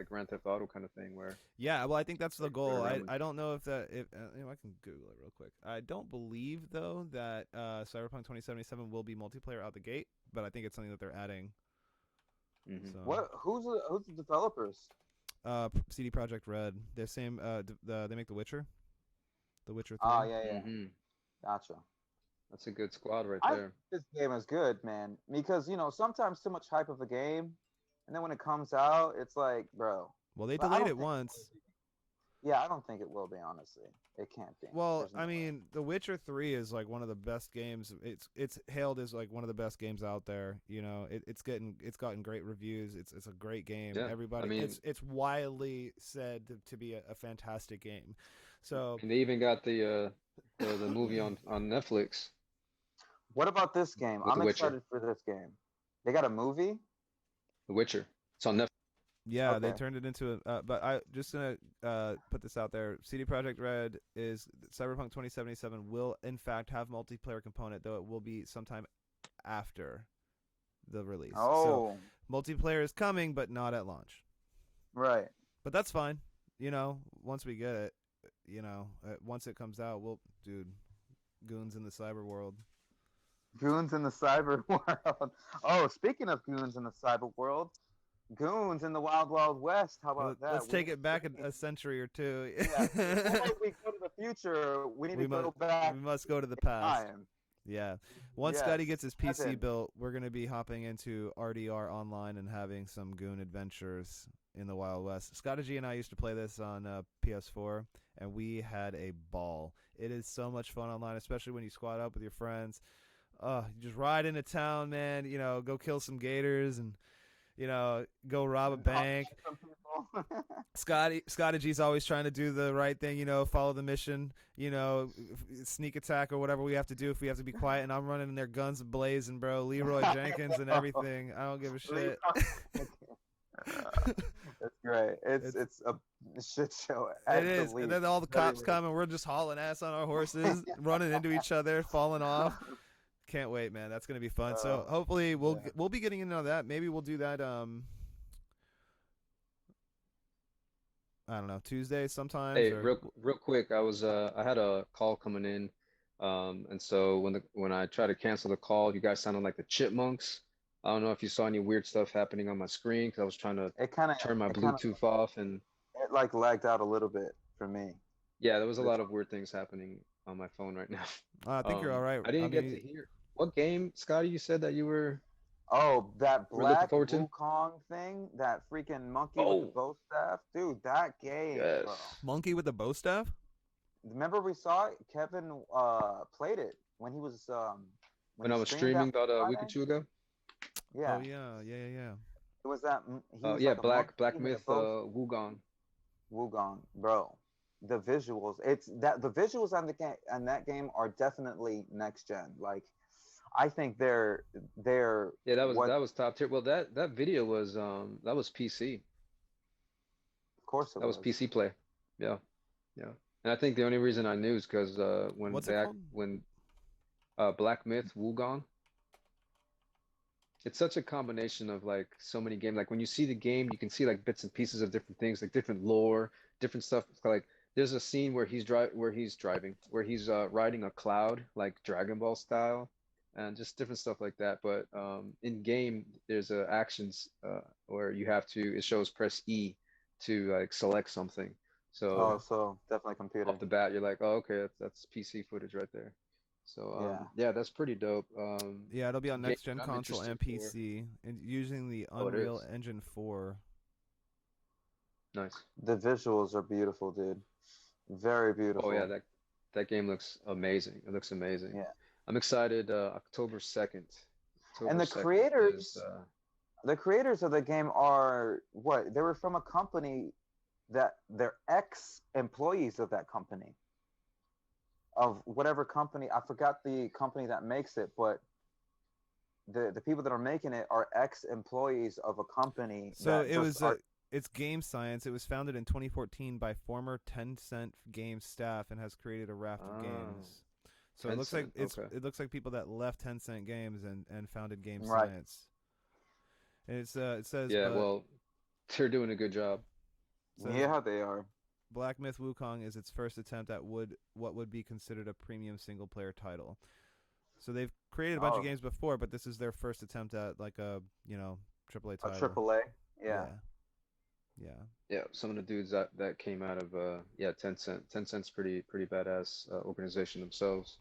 Grand Theft Auto kind of thing where Yeah, well, I think that's the you run goal. I, around with. I don't know if that if I can Google it real quick. I don't believe though that Cyberpunk 2077 will be multiplayer out the gate, but I think it's something that they're adding. Hmm. So, What? Who's the developers? CD Projekt Red, the same they make The Witcher Ah, 3. yeah, yeah. Hmm. Gotcha. That's a good squad right I think there. this game is good, man. Because sometimes too much hype of a game, and then when it comes out, it's like, bro. Well, they But I delayed don't it think. once. Yeah, I don't think it will be. Honestly, it can't be. Well, There's no I way. mean, The Witcher 3 is like one of the best games. It's hailed as like one of the best games out there. It's gotten great reviews. It's a great game. Yeah, I Everybody, mean, it's widely said to be a fantastic game. So, and they even got the movie on Netflix What about this game? with The I'm Witcher. excited for this game. They got a movie. The Witcher. It's on Netflix. yeah, they Okay. turned it into a. But I just gonna put this out there. CD Projekt Red is Cyberpunk 2077 will in fact have multiplayer component, though it will be sometime after the release. So Oh, multiplayer is coming, but not at launch. right. But that's fine. Once we get it, once it comes out, dude, goons in the cyber world. Goons in the cyber world. Oh, speaking of goons in the cyber world, goons in the wild wild west. How about Let's that? take it back a century or two. Yeah. Before we go to the future, we need to we must go back we must go to the in past. time. Yeah. Once Yes. Scotty gets his PC Evan. built, we're going to be hopping into RDR online and having some goon adventures in the Wild West. Scotty G and I used to play this on PS4, and we had a ball. It is so much fun online, especially when you squad up with your friends. You just ride into town, man. Go kill some gators and go rob a Talk bank. to some people. Scotty G's always trying to do the right thing, follow the mission, sneak attack or whatever we have to do if we have to be quiet. And I'm running in there, guns blazing, bro. Leroy Jenkins and everything. I don't give a shit. That's great. It's a shit show at It the is. And least. then all the Very cops come and we're just hauling ass on our horses, running into each other, falling off. Can't wait, man. That's gonna be fun. So hopefully yeah. we'll be getting into that. Maybe we'll do that. I don't know, Tuesday sometimes Hey, or real quick, I had a call coming in, and so when I tried to cancel the call, you guys sounded like the chipmunks. I don't know if you saw any weird stuff happening on my screen because I was trying to turn my it kind of Bluetooth off, and it like lagged out a little bit for me. yeah, there was a This lot of weird things happening on my phone right now. I think you're all right. I I didn't get to mean, hear what game, Scotty, you said that Oh, that you were looking black forward to? Wukong thing, that freaking monkey with the Oh, bow staff, dude, that game, bro. yes. monkey with a bow staff. Remember we saw it? Kevin played it when When he I was streamed that streaming about a week or Friday. two ago. Oh Yeah, yeah, yeah, yeah, yeah. it was that he was Yeah, like a monkey Black with a Myth, bow. Wugong. Wukong, bro. The visuals, it's that the visuals on the game and that game are definitely next gen. Like, I think they're Yeah, what. that was top tier. Well, that video was that was PC. Of course it That was was. PC play. Yeah, yeah. And I think the only reason I knew is because What's it called? when Black Myth Wugong, it's such a combination of like so many games. Like when you see the game, you can see like bits and pieces of different things, like different lore, different stuff. Like there's a scene where he's riding a cloud, like Dragon Ball style, and just different stuff like that. But in game, there's a actions where you have to. It shows press E to like select something. Oh, So so definitely off computer. the bat, you're like, oh, okay, that's PC footage right there. So Yeah. yeah, that's pretty dope. Yeah, it'll be on Game next gen that I'm console interested and for. PC, and using the Oh, it Unreal is. Engine 4. Nice. The visuals are beautiful, dude. Very Oh yeah, beautiful. that game looks amazing. It looks amazing. Yeah. I'm excited. October 2nd. And October 2nd is the creators of the game are what? They were from a company that they're ex-employees of that company. Of whatever company, I forgot the company that makes it, but the people that are making it are ex-employees of a company So that it just was are. it's Game Science. It was founded in 2014 by former Tencent Games staff and has created a raft of ah games. So Tencent. Okay. it looks like people that left Tencent Games and founded Game Right. Science. And it says Yeah, well, they're doing a good job. says Yeah, they are. Black Myth Wukong is its first attempt at what would be considered a premium single player title. So they've created a bunch of Oh, games before, but this is their first attempt at like a AAA a title. triple A. Yeah. Yeah. Yeah, some of the dudes that came out of yeah, Tencent. Tencent's pretty badass organization themselves.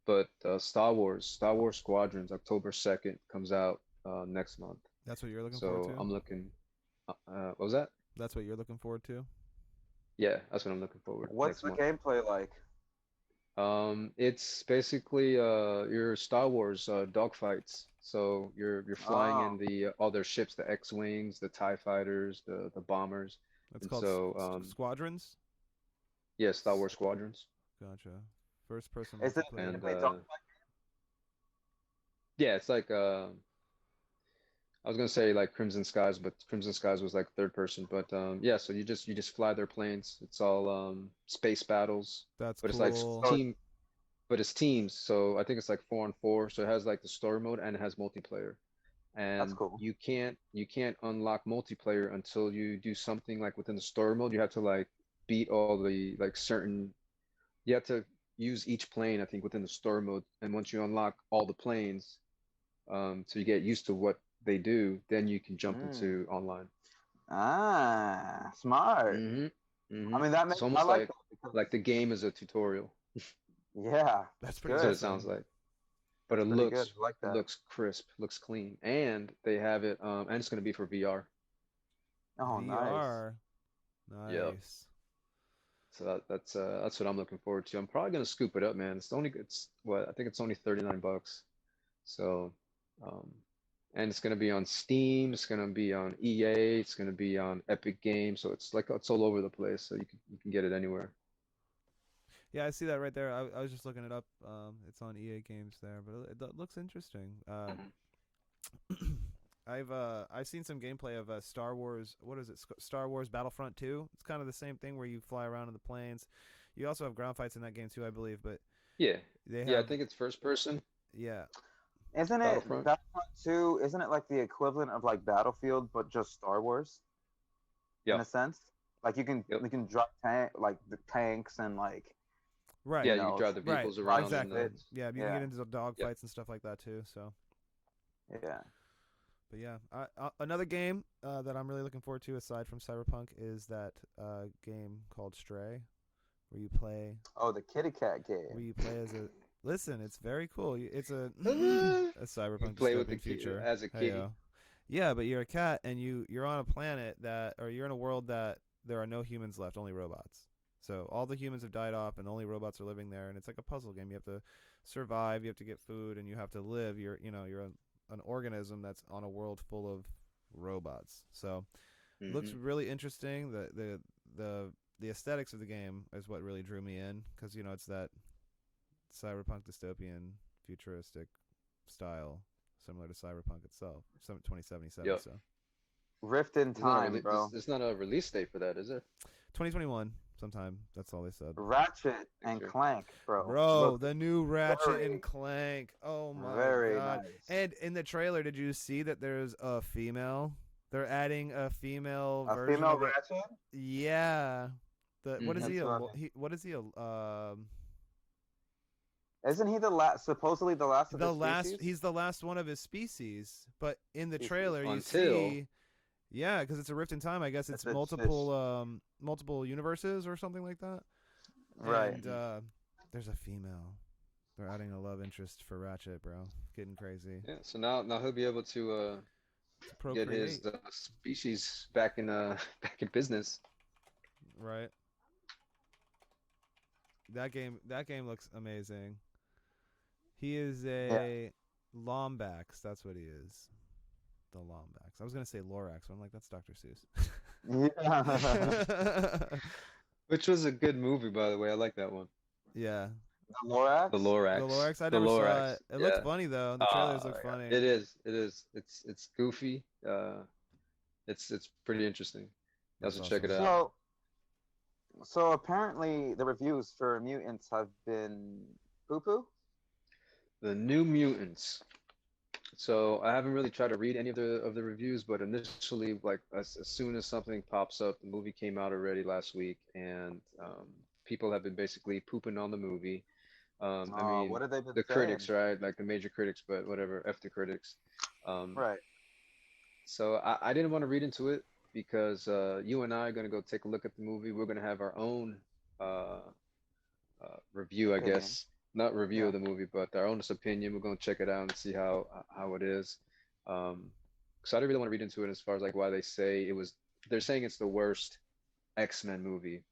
But Star Wars Squadrons, October 2nd comes out next month. That's what you're looking forward So to? I'm looking. What was that? That's what you're looking forward to? Yeah, that's what I'm looking forward What's next the month. gameplay like? It's basically your Star Wars dogfights. So you're flying in Oh, the all their ships, the X-wings, the TIE fighters, the bombers, It's and called so Squadrons? yeah, Star Wars Squadrons, Gotcha. First person is it multiplayer. and gameplay dogfight? yeah, it's like I was gonna say like Crimson Skies, but Crimson Skies was like third person. But yeah, so you just fly their planes. It's all space battles, That's but it's like cool. So team, but it's teams. So I think it's like 4 on 4. So it has like the story mode and it has multiplayer. that's And cool. you can't unlock multiplayer until you do something like within the story mode. You have to like beat all the like certain. You have to use each plane, I think, within the story mode. And once you unlock all the planes, so you get used to what they do, then you can jump Mm. into online. Ah, smart. hmm I hmm mean, that It's makes I almost like that because like the game is a tutorial. yeah, That's that's pretty That's what good. it sounds awesome. like. But That's pretty good. I like it that. looks crisp, looks clean, and they have it and it's going to be for VR. Oh, nice. VR. Yep. Nice. So that's what I'm looking forward to. I'm probably going to scoop it up, man. It's what I think it's only $39. So um and it's going to be on Steam, it's going to be on EA, it's going to be on Epic Games, so it's like it's all over the place, so you can get it anywhere. Yeah, I see that right there. I was just looking it up. It's on EA Games there, but it looks interesting. I've seen some gameplay of Star Wars. What is it? Star Wars Battlefront 2. It's kind of the same thing where you fly around in the planes. You also have ground fights in that game too, I believe. But Yeah. they Yeah, I have think it's first person yeah. Isn't it Battlefront. Battlefront 2? Isn't it like the equivalent of like Battlefield, but just Star Wars in Yep. a sense? Like Yep. you can drive like the tanks and like Right. Yeah, you can drive the Right. vehicles fly around some and Exactly. bids. Yeah, you can Yeah. get into dog yep. fights and stuff like that too. So Yeah. But yeah, another game that I'm really looking forward to aside from Cyberpunk is that game called Stray, where you play Oh, the kitty cat where game. you play as a. Listen, it's very cool. It's a You a cyberpunk play with the dystopian kid future. as a Hey kitty. yo, yeah, but you're a cat and you're on a planet that, or you're in a world that there are no humans left, only robots. So all the humans have died off and only robots are living there, and it's like a puzzle game. You have to survive, you have to get food, and you have to live. You're an organism that's on a world full of robots. So looks Hmm. really interesting. The the aesthetics of the game is what really drew me in because it's that cyberpunk dystopian futuristic style, similar to cyberpunk itself, 2077. Yep. So Rift in There's not a Time, bro. there's not a release date for that, is there? 2021 sometime. That's all they said. Ratchet and Picture. Clank, bro. Bro, Look the new Ratchet and very, Clank. Oh my very god. nice. And in the trailer, did you see that there's a female? They're adding a female A version female of it. Ratchet? Yeah. The what is Hmm. he That's a funny. what is he a Isn't he the last? Supposedly the last of the his last species. he's the last one of his species, but in the Species. trailer you Until see. Yeah, because it's a rift in time. I guess it's It's multiple universes or something like that. right. And Mhm. there's a female. They're adding a love interest for Ratchet, bro. Getting crazy Yeah, so now he'll be able to to get his procreate, species back in back in business. right? That game looks amazing. He is Yeah. a Lombax. That's what he is. The Lombax. I was gonna say Lorax, but I'm like, that's Dr. Seuss. Yeah. Which was a good movie, by the way. I like that one. Yeah, The The Lorax. the Lorax. Lorax. I The never saw Lorax. it. It looked Yeah. funny though. The trailers Ah, look yeah. funny. It is. It is. It's goofy. It's pretty interesting. You That's also check it awesome. out. So apparently the reviews for mutants have been poo poo. The New Mutants. So I haven't really tried to read any of the reviews, but initially, like as soon as something pops up, the movie came out already last week, and people have been basically pooping on the movie. I mean, What have they been the critics, saying? right? Like the major critics, but whatever, F the critics. Um, Right. so I didn't want to read into it because you and I are gonna go take a look at the movie. We're gonna have our own uh, review, I Opinion. guess. Not review Yeah. of the movie, but our own opinion. We're gonna check it out and see how it is. Um, so I don't really want to read into it as far as like why they say it was. They're saying it's the worst X-Men movie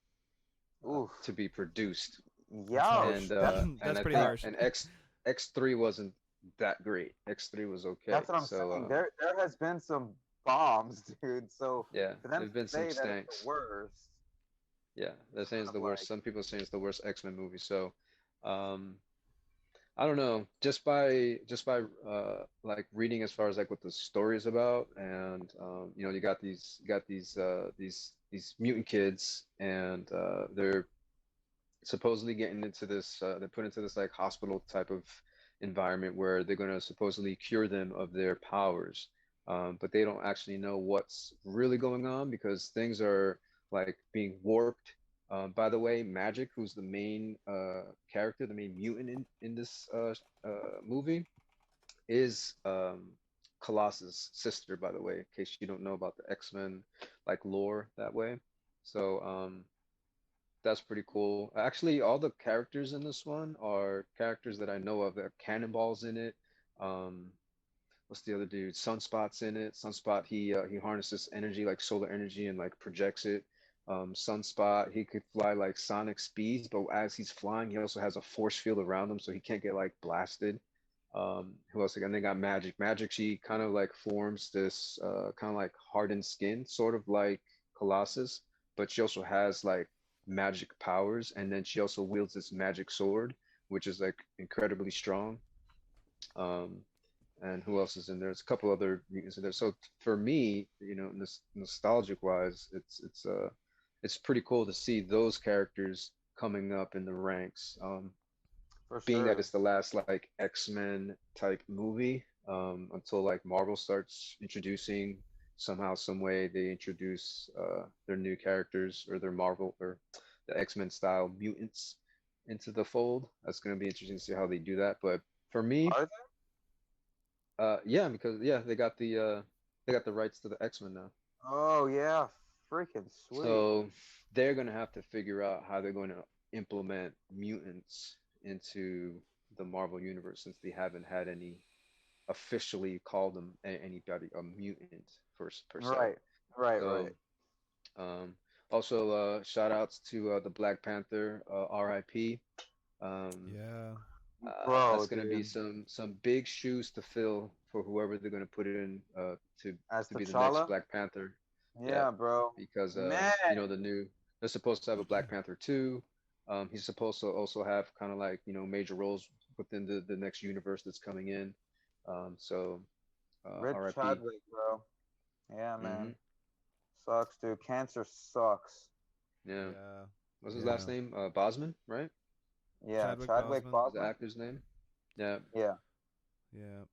Oof. to be produced, That's Youch. harsh. and That's I pretty think harsh. and X3 wasn't that great. X3 was okay. That's what I'm So saying. There has been some bombs, dude. So yeah, for them there've to been some say that it's the stanks. worst, Yeah, they're it's saying kind it's of the worst. like, Some people are saying it's the worst X-Men movie. So um, I don't know. Just by like reading as far as like what the story is about, and you got these mutant kids, and they're supposedly getting into this. They're put into this like hospital type of environment where they're going to supposedly cure them of their powers, but they don't actually know what's really going on because things are like being warped. By the way, Magic, who's the main character, the main mutant in this movie, is Colossus' sister, by the way, in case you don't know about the X-Men like lore that way. So that's pretty cool. Actually, all the characters in this one are characters that I know of. There are Cannonballs in it. Um, what's the other dude? Sunspot's in it. Sunspot, he harnesses energy like solar energy and like projects it. Sunspot, he could fly like sonic speeds, but as he's flying, he also has a force field around him, so he can't get like blasted. Who else again? They got Magic. Magic, she kind of like forms this kind of like hardened skin, sort of like Colossus, but she also has like magic powers, and then she also wields this magic sword, which is like incredibly strong. Um, and who else is in there? There's a couple other mutants in there. So for me, nostalgic wise, it's pretty cool to see those characters coming up in the ranks. for Being that sure. it's the last like X-Men type movie, until like Marvel starts introducing somehow, some way they introduce their new characters or their Marvel or the X-Men style mutants into the fold. That's going to be interesting to see how they do that. But for me, Are Yeah, because yeah, they got the rights to the X-Men now. Oh yeah, freaking sweet. So they're gonna have to figure out how they're going to implement mutants into the Marvel universe since they haven't had any officially called them anybody a mutant first per se. Right, right, So right. um, also shout outs to the Black Panther RIP. Um, Yeah. that's Bro, gonna be dude, some big shoes to fill for whoever they're gonna put in as to be the next T'Challa. Black Panther. Yeah, Yeah, bro. because Man, they're supposed to have a Black Panther 2. He's supposed to also have kind of like major roles within the next universe that's coming in. So Rich RIP. Chadwick, bro. Yeah, Hmm. man. Sucks, dude. Cancer sucks. Yeah. Yeah. What's his last Yeah. name? Bosman, right? Yeah, Chadwick Chadwick Boseman. Is the Boseman. actor's name? Yeah. Yeah. Yeah.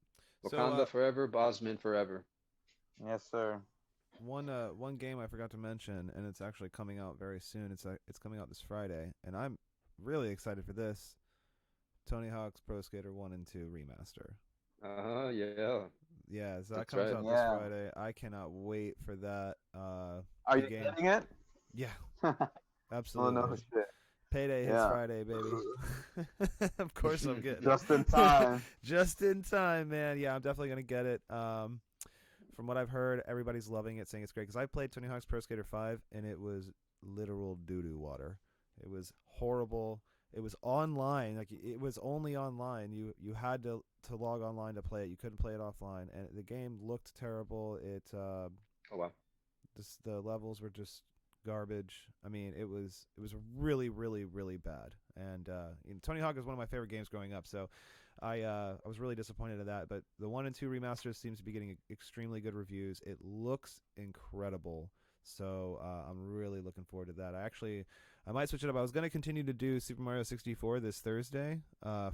So Wakanda forever, Bosman forever. Yes, sir. one game I forgot to mention, and it's actually coming out very soon. It's coming out this Friday, and I'm really excited for this. Tony Hawk's Pro Skater 1 and 2 remaster. Yeah. Yeah, so that That's comes right. out this Yeah. Friday. I cannot wait for that. Are The you game. getting it? Yeah, Oh no absolutely. shit. Payday hits Yeah. Friday, baby. Of course I'm getting Just in it. time. Just in time, man. Yeah, I'm definitely gonna get it. From what I've heard, everybody's loving it, saying it's great. Because I played Tony Hawk's Pro Skater 5, and it was literal doo-doo water. It was horrible. It was online, like it was only online. You had to log online to play it. You couldn't play it offline, and the game looked terrible. Oh wow. Just the levels were just garbage. I mean, it was really really really bad. And Tony Hawk is one of my favorite games growing up, so I was really disappointed at that. But the 1 and 2 remasters seems to be getting extremely good reviews. It looks incredible, so I'm really looking forward to that. I might switch it up. I was going to continue to do Super Mario 64 this Thursday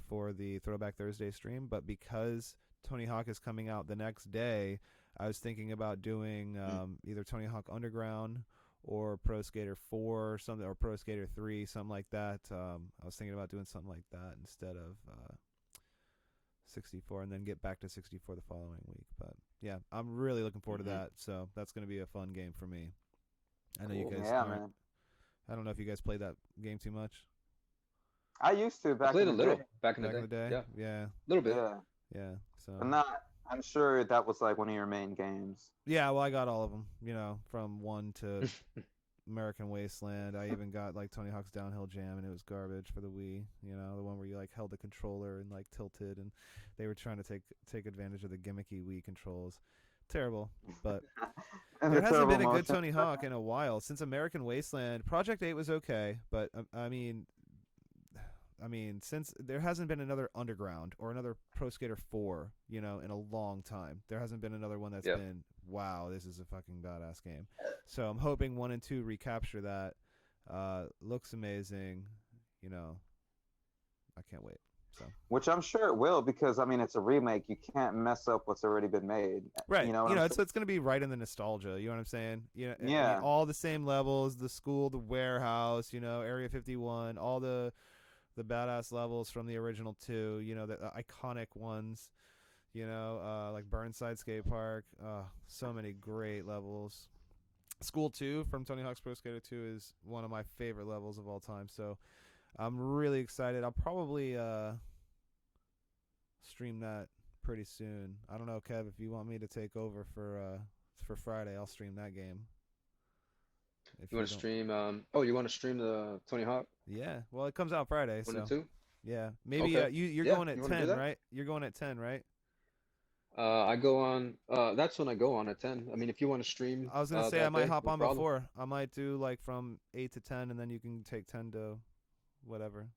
for the Throwback Thursday stream, but because Tony Hawk is coming out the next day, I was thinking about doing either Tony Hawk Underground or Pro Skater 4 or something, or Pro Skater 3, something like that. I was thinking about doing something like that instead of 64, and then get back to 64 the following week. But yeah, I'm really looking forward to Hmm. that. So that's going to be a fun game for me. I know you Cool. guys Yeah, aren't. man. I don't know if you guys played that game too much I used to I back played in a the day. little back in the back in day. the day. Yeah, a Yeah, little bit. Yeah. yeah. But So not I'm sure that was like one of your main games. yeah, well, I got all of them. From 1 to American Wasteland. I even got like Tony Hawk's Downhill Jam, and it was garbage for the Wii. The one where you like held the controller and like tilted, and they were trying to take advantage of the gimmicky Wii controls. Terrible, but And there the hasn't terrible been a good motion. Tony Hawk in a while since American Wasteland. Project 8 was okay, but I mean, since there hasn't been another Underground or another Pro Skater 4, in a long time. There hasn't been another one that's Yeah. been, wow, this is a fucking badass game. So I'm hoping 1 and 2 recapture that. Looks amazing. I can't wait. So Which I'm sure it will because I mean it's a remake. You can't mess up what's already been made. right, You know what I'm saying? it's going to be right in the nostalgia. You know what I'm saying? I mean, Yeah. all the same levels, the school, the warehouse, Area 51, all the badass levels from the original 2, the iconic ones, like Burnside Skate Park. So many great levels. School 2 from Tony Hawk's Pro Skater 2 is one of my favorite levels of all time. So I'm really excited. I'll probably stream that pretty soon. I don't know, Kev, if you want me to take over for Friday, I'll stream that game. If You you want to don't, stream? You want to stream the Tony Hawk yeah. Well, it comes out Friday, 1 and 2? yeah. Maybe Okay. you're Yeah, going you at want to do 10, that? right? You're going at 10, right? I go on. That's when I go on at 10. I mean, if you want to stream I was gonna say I that might day, hop no on problem. before. I might do like from 8 to 10, and then you can take 10 to whatever.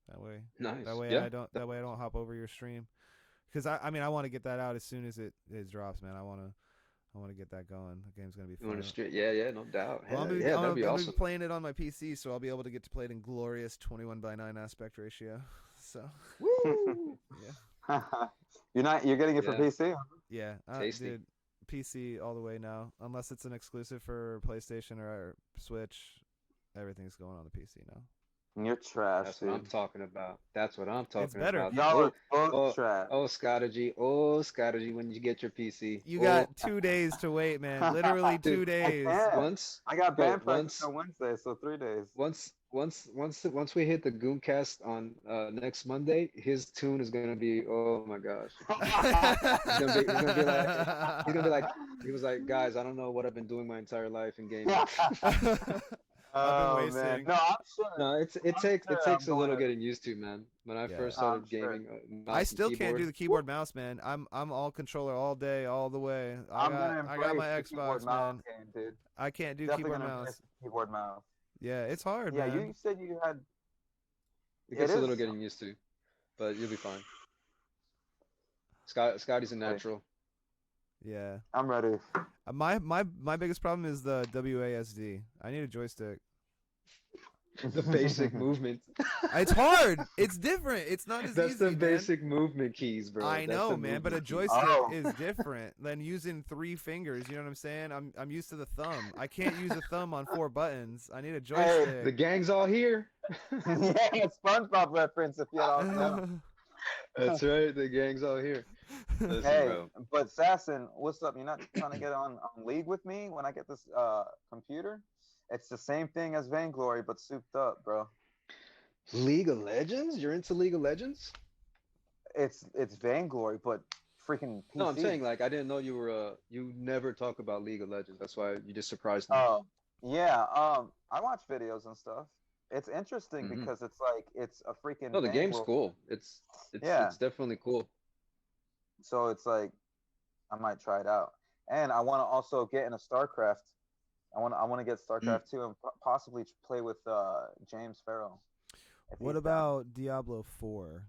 That way, Nice. I Yeah. don't hop over your stream. Because I mean I want to get that out as soon as it drops, man. I want to get that going. The game's gonna be You want to fun. stream? Yeah, yeah, no doubt. Well, Hell, yeah, that'd I'm be gonna be awesome. playing it on my PC, so I'll be able to get to play it in glorious 21:9 aspect ratio. So Woo! yeah, You're getting it for Yeah, PC? yeah, tasty. dude, PC all the way now. Unless it's an exclusive for PlayStation or Switch, everything's going on the PC now. You're trash, That's what I'm dude. talking about. That's what I'm It's talking better. about. Y'all are Oh, both oh, trash. strategy when you get your PC. You Oh, got 2 days to wait, man. Literally dude, 2 days. can't. once, I got bro, band practice once, on Wednesday, so 3 days. once we hit the Gooncast on next Monday, his tune is gonna be, oh my gosh. He's gonna be like, he was like, guys, I don't know what I've been doing my entire life in gaming. I've been Oh man, wasting. no, I'm sure. No, I'm it sure takes I'm a going little to. getting used to, man. When I Yeah. first I'm started sure. gaming, I mouse and still can't do keyboard. the keyboard mouse, man. I'm all controller all day, all the way. I'm gonna I got embrace my the keyboard Xbox, mouse man. game, dude. I can't do Definitely keyboard gonna embrace mouse. the keyboard mouse. Yeah, it's hard, Yeah, man. you said you had. It It gets a is. little getting used to, but you'll be fine. Scotty's a Ready. natural. Yeah. I'm ready. My biggest problem is the WASD. I need a joystick. The basic movement. It's hard. It's different. It's not as That's easy, the man. basic movement keys, bro. I That's know, the man, but a movement keys. joystick Oh. is different than using 3 fingers. You know what I'm saying? I'm used to the thumb. I can't use a thumb on 4 buttons. I need a The joystick. gang's all here. Yeah, SpongeBob reference if you don't know. That's right. The gang's all here. Listen, Hey, bro. but Sassin, what's up? You're not trying to get on League with me when I get this computer? It's the same thing as Vainglory, but souped up, bro. League of Legends? You're into League of Legends? It's Vainglory, but freaking No, I'm PC. saying like I didn't know you were you never talk about League of Legends. That's why you just surprised me. Oh, yeah. I watch videos and stuff. It's interesting Hmm. because it's like it's a freaking No, the game's Vainglory. cool. Yeah. It's definitely cool. So it's like I might try it out, and I want to also get into StarCraft. I want to get Mm. StarCraft too, and possibly play with James Farrell. If What he's down. about Diablo 4?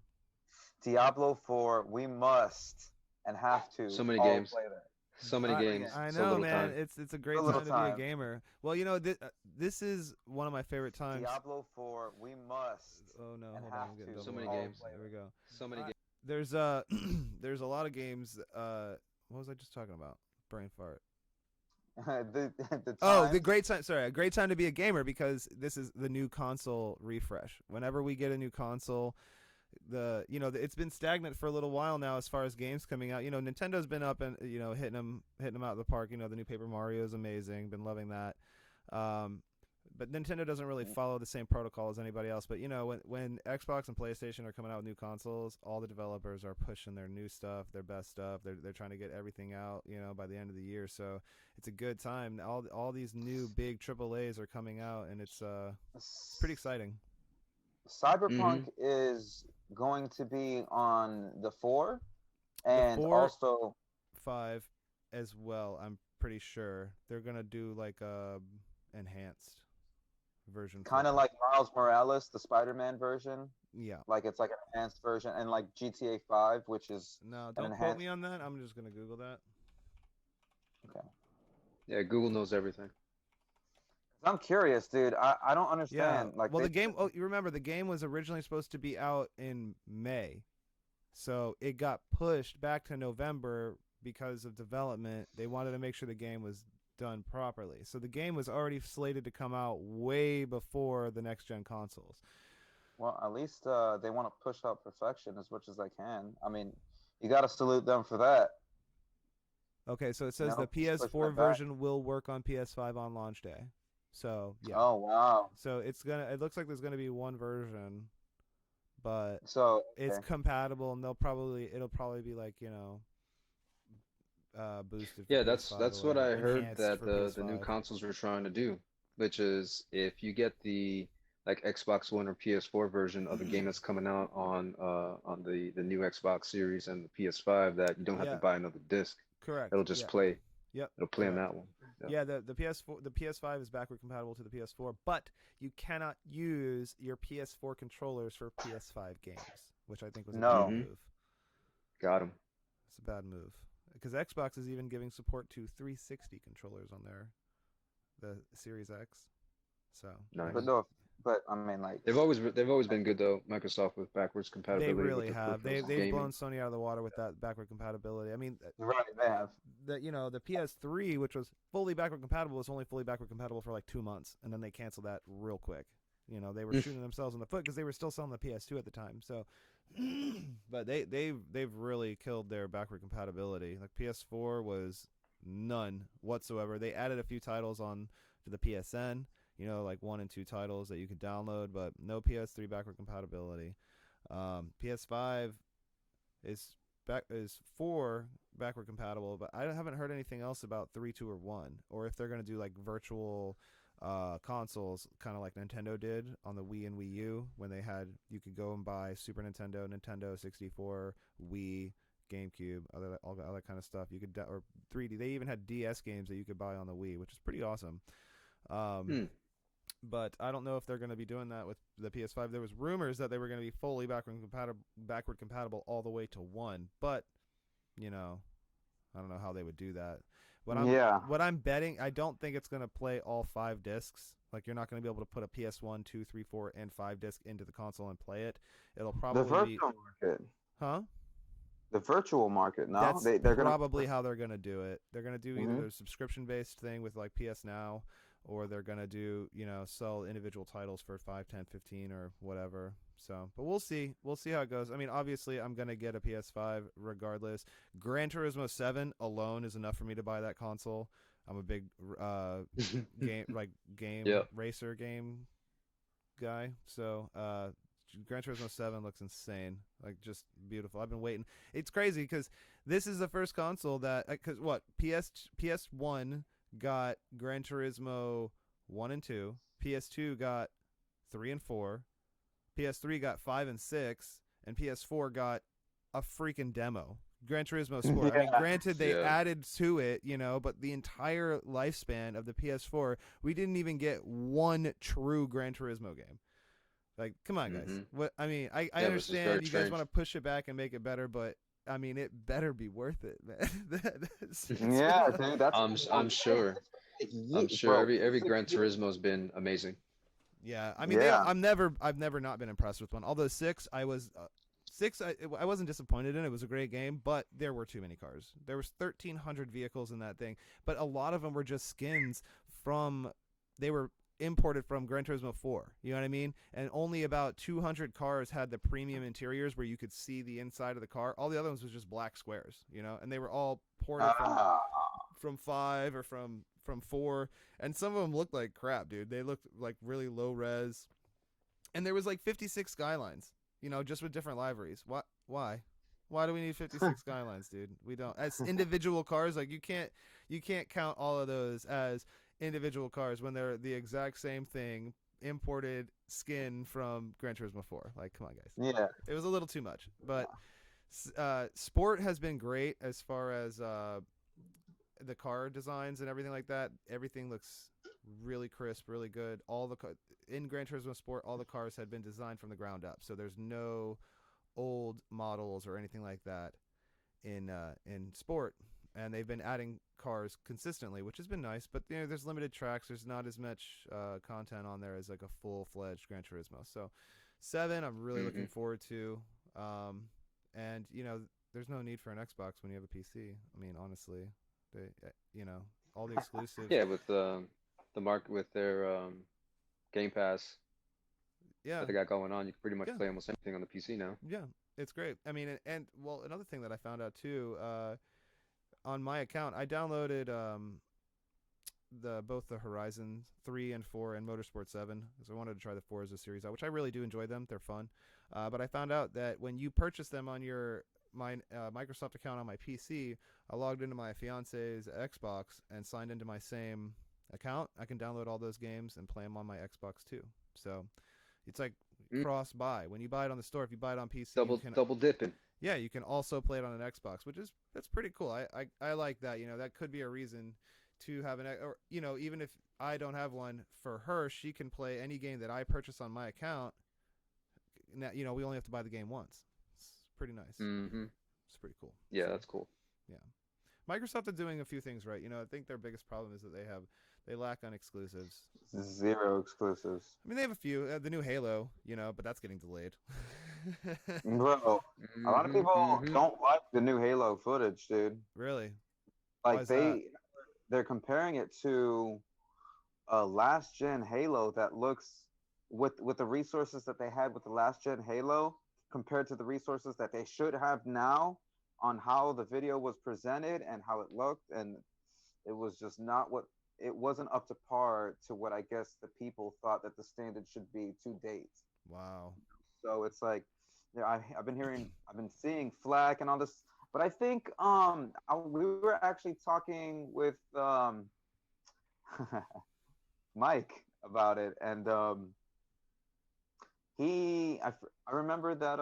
Diablo 4? We must and have to So many all games. play that. So many games. I So know, little man. time. It's a great A little time to be a time. gamer. Well, you know, this is one of my favorite times. Diablo 4, we must Oh no, and hold on, have I'm getting to So double many up. games. play There we go. So many games. There's there's a lot of games. What was I just talking about? Brain fart. the Oh, time. the great time. Sorry, a great time to be a gamer because this is the new console refresh. Whenever we get a new console, it's been stagnant for a little while now as far as games coming out. You know, Nintendo's been up and hitting them out of the park. You know, the new Paper Mario is amazing. Been loving that. But Nintendo doesn't really follow the same protocol as anybody else. But when Xbox and PlayStation are coming out with new consoles, all the developers are pushing their new stuff, their best stuff. They're trying to get everything out, by the end of the year. So it's a good time. All these new big AAAs are coming out, and it's pretty exciting. Cyberpunk is going to be on the 4 and 4 also 5 as well. I'm pretty sure they're gonna do like a enhanced version. kind of like Miles Morales, the Spider-Man version. Yeah. Like it's like an enhanced version, and like GTA 5, which is No, an don't quote enhanced. me on that. I'm just gonna Google that. Okay. Yeah, Google knows everything. I'm curious, dude. I don't understand. Yeah. Like, Well, the game. Oh, you remember the game was originally supposed to be out in May, so it got pushed back to November because of development. They wanted to make sure the game was done properly. So the game was already slated to come out way before the next gen consoles. Well, at least they want to push out perfection as much as they can. I mean, you got to salute them for that. Okay, so it says No, the just push PS4 that back. version will work on PS5 on launch day. So yeah. Oh wow. So it looks like there's gonna be one version, but So it's okay. compatible, and it'll probably be like boosted. For Yeah, PS5 that's or what I whatever, heard enhanced that for the new PS5. consoles were trying to do, which is if you get the like Xbox One or PS4 version of the game that's coming out on the new Xbox Series and the PS5, that you don't have to Yeah. buy another disc. Correct. It'll just Yeah. play. Yep. It'll play on correct. that one. Yeah, the PS5 is backward compatible to the PS4, but you cannot use your PS4 controllers for PS5 games, which I think was a No. bad Mhm. move. Got him. It's a bad move because Xbox is even giving support to 360 controllers on the Series X. So Nice. But no, but I mean, like They've always been good though, Microsoft, with backwards they compatibility really with have. those They've gaming. blown Sony out of the water with that backward compatibility. I mean, right, they have. the PS3, which was fully backward compatible, was only fully backward compatible for like 2 months, and then they canceled that real quick. You know, they were shooting themselves in the foot because they were still selling the PS2 at the time. So, but they've really killed their backward compatibility. Like PS4 was none whatsoever. They added a few titles on to the PSN, you know, like 1 and 2 titles that you could download, but no PS3 backward compatibility. PS5 is 4 backward compatible, but I haven't heard anything else about 3, 2, or 1, or if they're going to do like virtual consoles, kind of like Nintendo did on the Wii and Wii U, when you could go and buy Super Nintendo, Nintendo 64, Wii, GameCube, all that kind of stuff. You could or 3D. They even had DS games that you could buy on the Wii, which is pretty awesome. But I don't know if they're going to be doing that with the PS5. There was rumors that they were going to be fully backward compatible all the way to 1, but you know, I don't know how they would do that. What I'm betting, I don't think it's going to play all 5 discs. Like, you're not going to be able to put a PS1, 2, 3, 4, and 5 disc into the console and play it. It'll probably the virtual market. Huh? The virtual market. No, that's they're probably how they're going to do it. They're going to do either a subscription-based thing with like PS Now, or they're going to do, you know, sell individual titles for 5, 10, 15 or whatever. So, but we'll see. We'll see how it goes. I mean, obviously, I'm going to get a PS5 regardless. Gran Turismo 7 alone is enough for me to buy that console. I'm a big game racer game guy. So, Gran Turismo 7 looks insane. Like, just beautiful. I've been waiting. It's crazy because this is the first console that, because what, PS1 got Gran Turismo 1 and 2, PS2 got 3 and 4, PS3 got 5 and 6, and PS4 got a freaking demo. Gran Turismo Sport. I mean, granted, they added to it, you know, but the entire lifespan of the PS4, we didn't even get one true Gran Turismo game. Like, come on, guys. What I mean, I understand you guys want to push it back and make it better, but I mean, it better be worth it, man. Dude, that's I'm sure. I'm sure every Gran Turismo has been amazing. Yeah, I mean, I've never not been impressed with one. Although 6, I wasn't disappointed in. It was a great game, but there were too many cars. There was 1,300 vehicles in that thing, but a lot of them were just skins they were imported from Gran Turismo 4. You know what I mean? And only about 200 cars had the premium interiors where you could see the inside of the car. All the other ones was just black squares, you know, and they were all ported from 5 or from 4, and some of them looked like crap, dude. They looked like really low res, and there was like 56 Skylines, you know, just with different liveries. Why do we need 56 Skylines, dude? We don't. As individual cars, like you can't count all of those as individual cars when they're the exact same thing, imported skin from Gran Turismo 4. Like, come on, guys. Yeah, it was a little too much, but Sport has been great as far as the car designs and everything like that. Everything looks really crisp, really good. In Gran Turismo Sport, all the cars had been designed from the ground up, so there's no old models or anything like that in Sport. And they've been adding cars consistently, which has been nice. But you know, there's limited tracks. There's not as much content on there as like a full-fledged Gran Turismo. So 7, I'm really looking forward to. And you know, there's no need for an Xbox when you have a PC. I mean, honestly. You know, all the exclusives. Yeah, with the market with their Game Pass. Yeah, that they got going on, you can pretty much play almost anything on the PC now. Yeah, it's great. I mean, and well, another thing that I found out too, on my account, I downloaded both the Horizon 3 and 4 and Motorsport 7 because I wanted to try the Forza series out, which I really do enjoy them. They're fun. But I found out that when you purchase them on my Microsoft account on my PC, I logged into my fiance's Xbox and signed into my same account. I can download all those games and play them on my Xbox too. So it's like cross buy. When you buy it on the store, if you buy it on PC, double dipping. Yeah, you can also play it on an Xbox, that's pretty cool. I like that. You know, that could be a reason to have or you know, even if I don't have one for her, she can play any game that I purchase on my account. Now, you know, we only have to buy the game once. It's pretty nice. It's pretty cool. Yeah, that's cool. Yeah, Microsoft are doing a few things right. You know, I think their biggest problem is that they lack on exclusives. 0 exclusives. I mean, they have a few. The new Halo, you know, but that's getting delayed. Bro, a lot of people don't like the new Halo footage, dude. Really? Like they're comparing it to a last gen Halo that looks with the resources that they had with the last gen Halo compared to the resources that they should have now on how the video was presented and how it looked, and it was just not what it wasn't up to par to what I guess the people thought that the standard should be to date. Wow. So it's like, yeah, I've been seeing flack and all this, but I think we were actually talking with Mike about it, and I remember that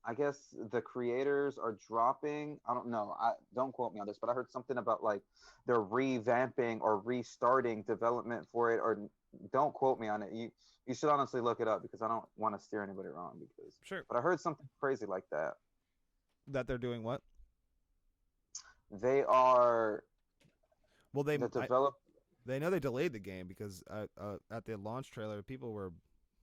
I guess the creators are dropping. I don't know. I don't quote me on this, but I heard something about like they're revamping or restarting development for it. Or don't quote me on it. You should honestly look it up because I don't want to steer anybody wrong. Because Sure. but I heard something crazy like that. That they're doing what? They are Well, the develop. they know they delayed the game because at the launch trailer, people were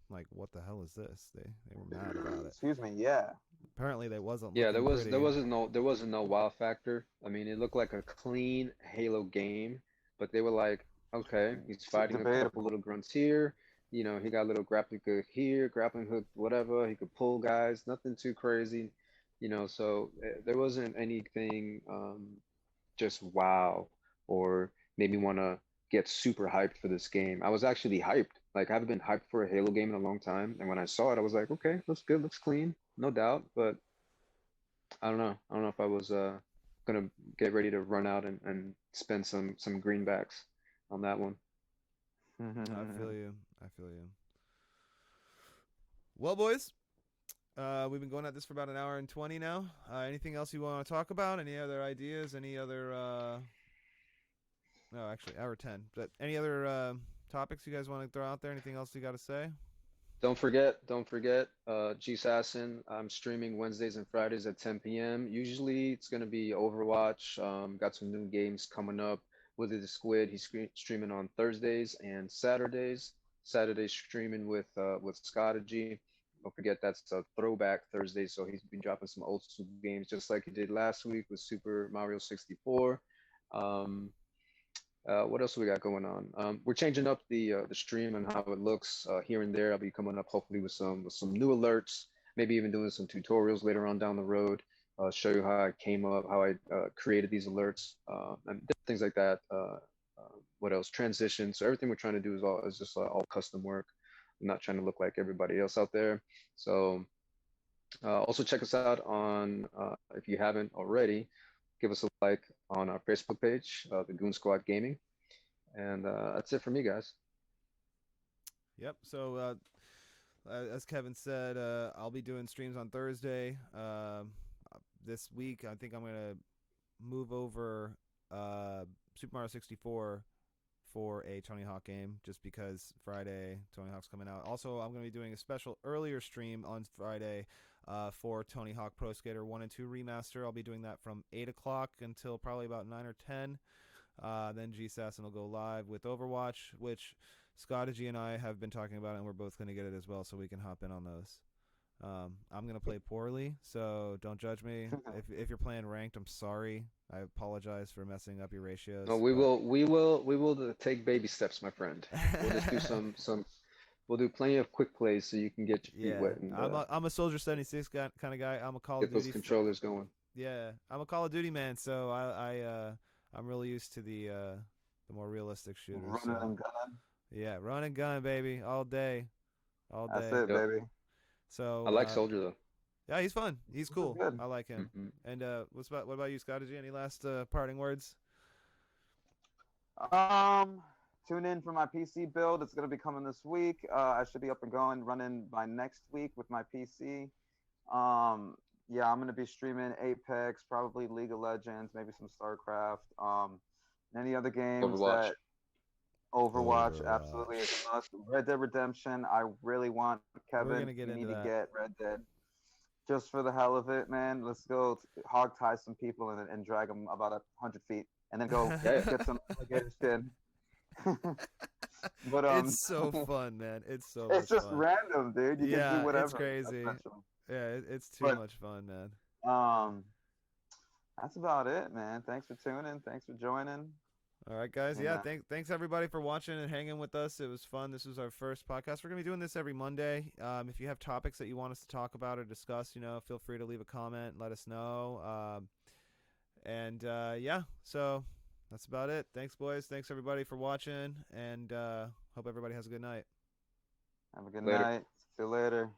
like, "What the hell is this?" They were mad about it. Excuse me. Yeah. Apparently, they wasn't. Yeah, Looking pretty. there wasn't no wow factor. I mean, it looked like a clean Halo game, but they were like, okay, he's fighting a couple Debatable. little grunts here. You know, he got a little grappling hook here, grappling hook, whatever. He could pull guys, nothing too crazy. You know, so there wasn't anything just wow or made me want to get super hyped for this game. I was actually hyped. Like I haven't been hyped for a Halo game in a long time, and when I saw it, I was like, okay, looks good, looks clean, no doubt. But I don't know. I don't know if I was gonna get ready to run out and spend some greenbacks on that one. I feel you. I feel you. Well, boys, we've been going at this for about an hour and 20 now. Anything else you want to talk about? Any other ideas? Any other? No, actually, hour 10. But any other topics you guys want to throw out there? Anything else you got to say? Don't forget, Gsassin. I'm streaming Wednesdays and Fridays at 10 p.m. Usually it's gonna be Overwatch. Got some new games coming up. With the Squid, he's streaming on Thursdays and Saturdays. Saturdays streaming with Scottigy. Don't forget that's a throwback Thursday, so he's been dropping some old school games just like he did last week with Super Mario 64. Um, what else we got going on? We're changing up the stream and how it looks here and there. I'll be coming up hopefully with some new alerts, maybe even doing some tutorials later on down the road. Show you how I came up, how I created these alerts, and different things like that. What else? Transition. So everything we're trying to do is just all custom work. I'm not trying to look like everybody else out there. So also check us out on if you haven't already, give us a like on our Facebook page, the Goon Squad Gaming. And that's it for me, guys. Yep. So as Kevin said, I'll be doing streams on Thursday. This week, I think I'm gonna move over Super Mario 64 for a Tony Hawk game, just because Friday Tony Hawk's coming out. Also, I'm gonna be doing a special earlier stream on Friday for Tony Hawk Pro Skater 1 and 2 Remaster. I'll be doing that from 8 o'clock until probably about 9 or 10. Then Gsassin will go live with Overwatch, which Scottigy and I have been talking about, and we're both going to get it as well, so we can hop in on those. I'm going to play poorly, so don't judge me. If you're playing ranked, I'm sorry. I apologize for messing up your ratios. No, we will take baby steps, my friend. We'll just do some. We'll do plenty of quick plays so you can get your feet wet and I'm a Soldier 76 kind of guy. I'm a Call get of Duty those controllers going. Yeah, I'm a Call of Duty man, so I'm really used to the more realistic shooters. Running and gunning. Yeah, run and gun, baby, all day, all day. That's it, baby. So I like Soldier though. Yeah, he's fun. He's cool. Good. I like him. Mm-hmm. And what about you, Scotty? Any last parting words? Tune in for my PC build. It's gonna be coming this week. I should be up and going, running by next week with my PC. Yeah, I'm gonna be streaming Apex, probably League of Legends, maybe some StarCraft. Any other games Overwatch. that Overwatch absolutely is a must. Red Dead Redemption. I really want Kevin. Get you into need that. to get Red Dead. Just for the hell of it, man. Let's go hog tie some people and drag them about 100 feet, and then go get some alligator skin. But it's so fun, man. It's so. It's just fun. random, dude. You can do whatever. It's crazy. Yeah, it's too much fun, man. That's about it, man. Thanks for tuning. Thanks for joining. All right, guys. Hey, Yeah, man. thanks everybody for watching and hanging with us. It was fun. This was our first podcast. We're gonna be doing this every Monday. If you have topics that you want us to talk about or discuss, feel free to leave a comment and let us know. Yeah, so that's about it. Thanks, boys. Thanks everybody for watching, and hope everybody has a good night. Have a good Later. night. See you later.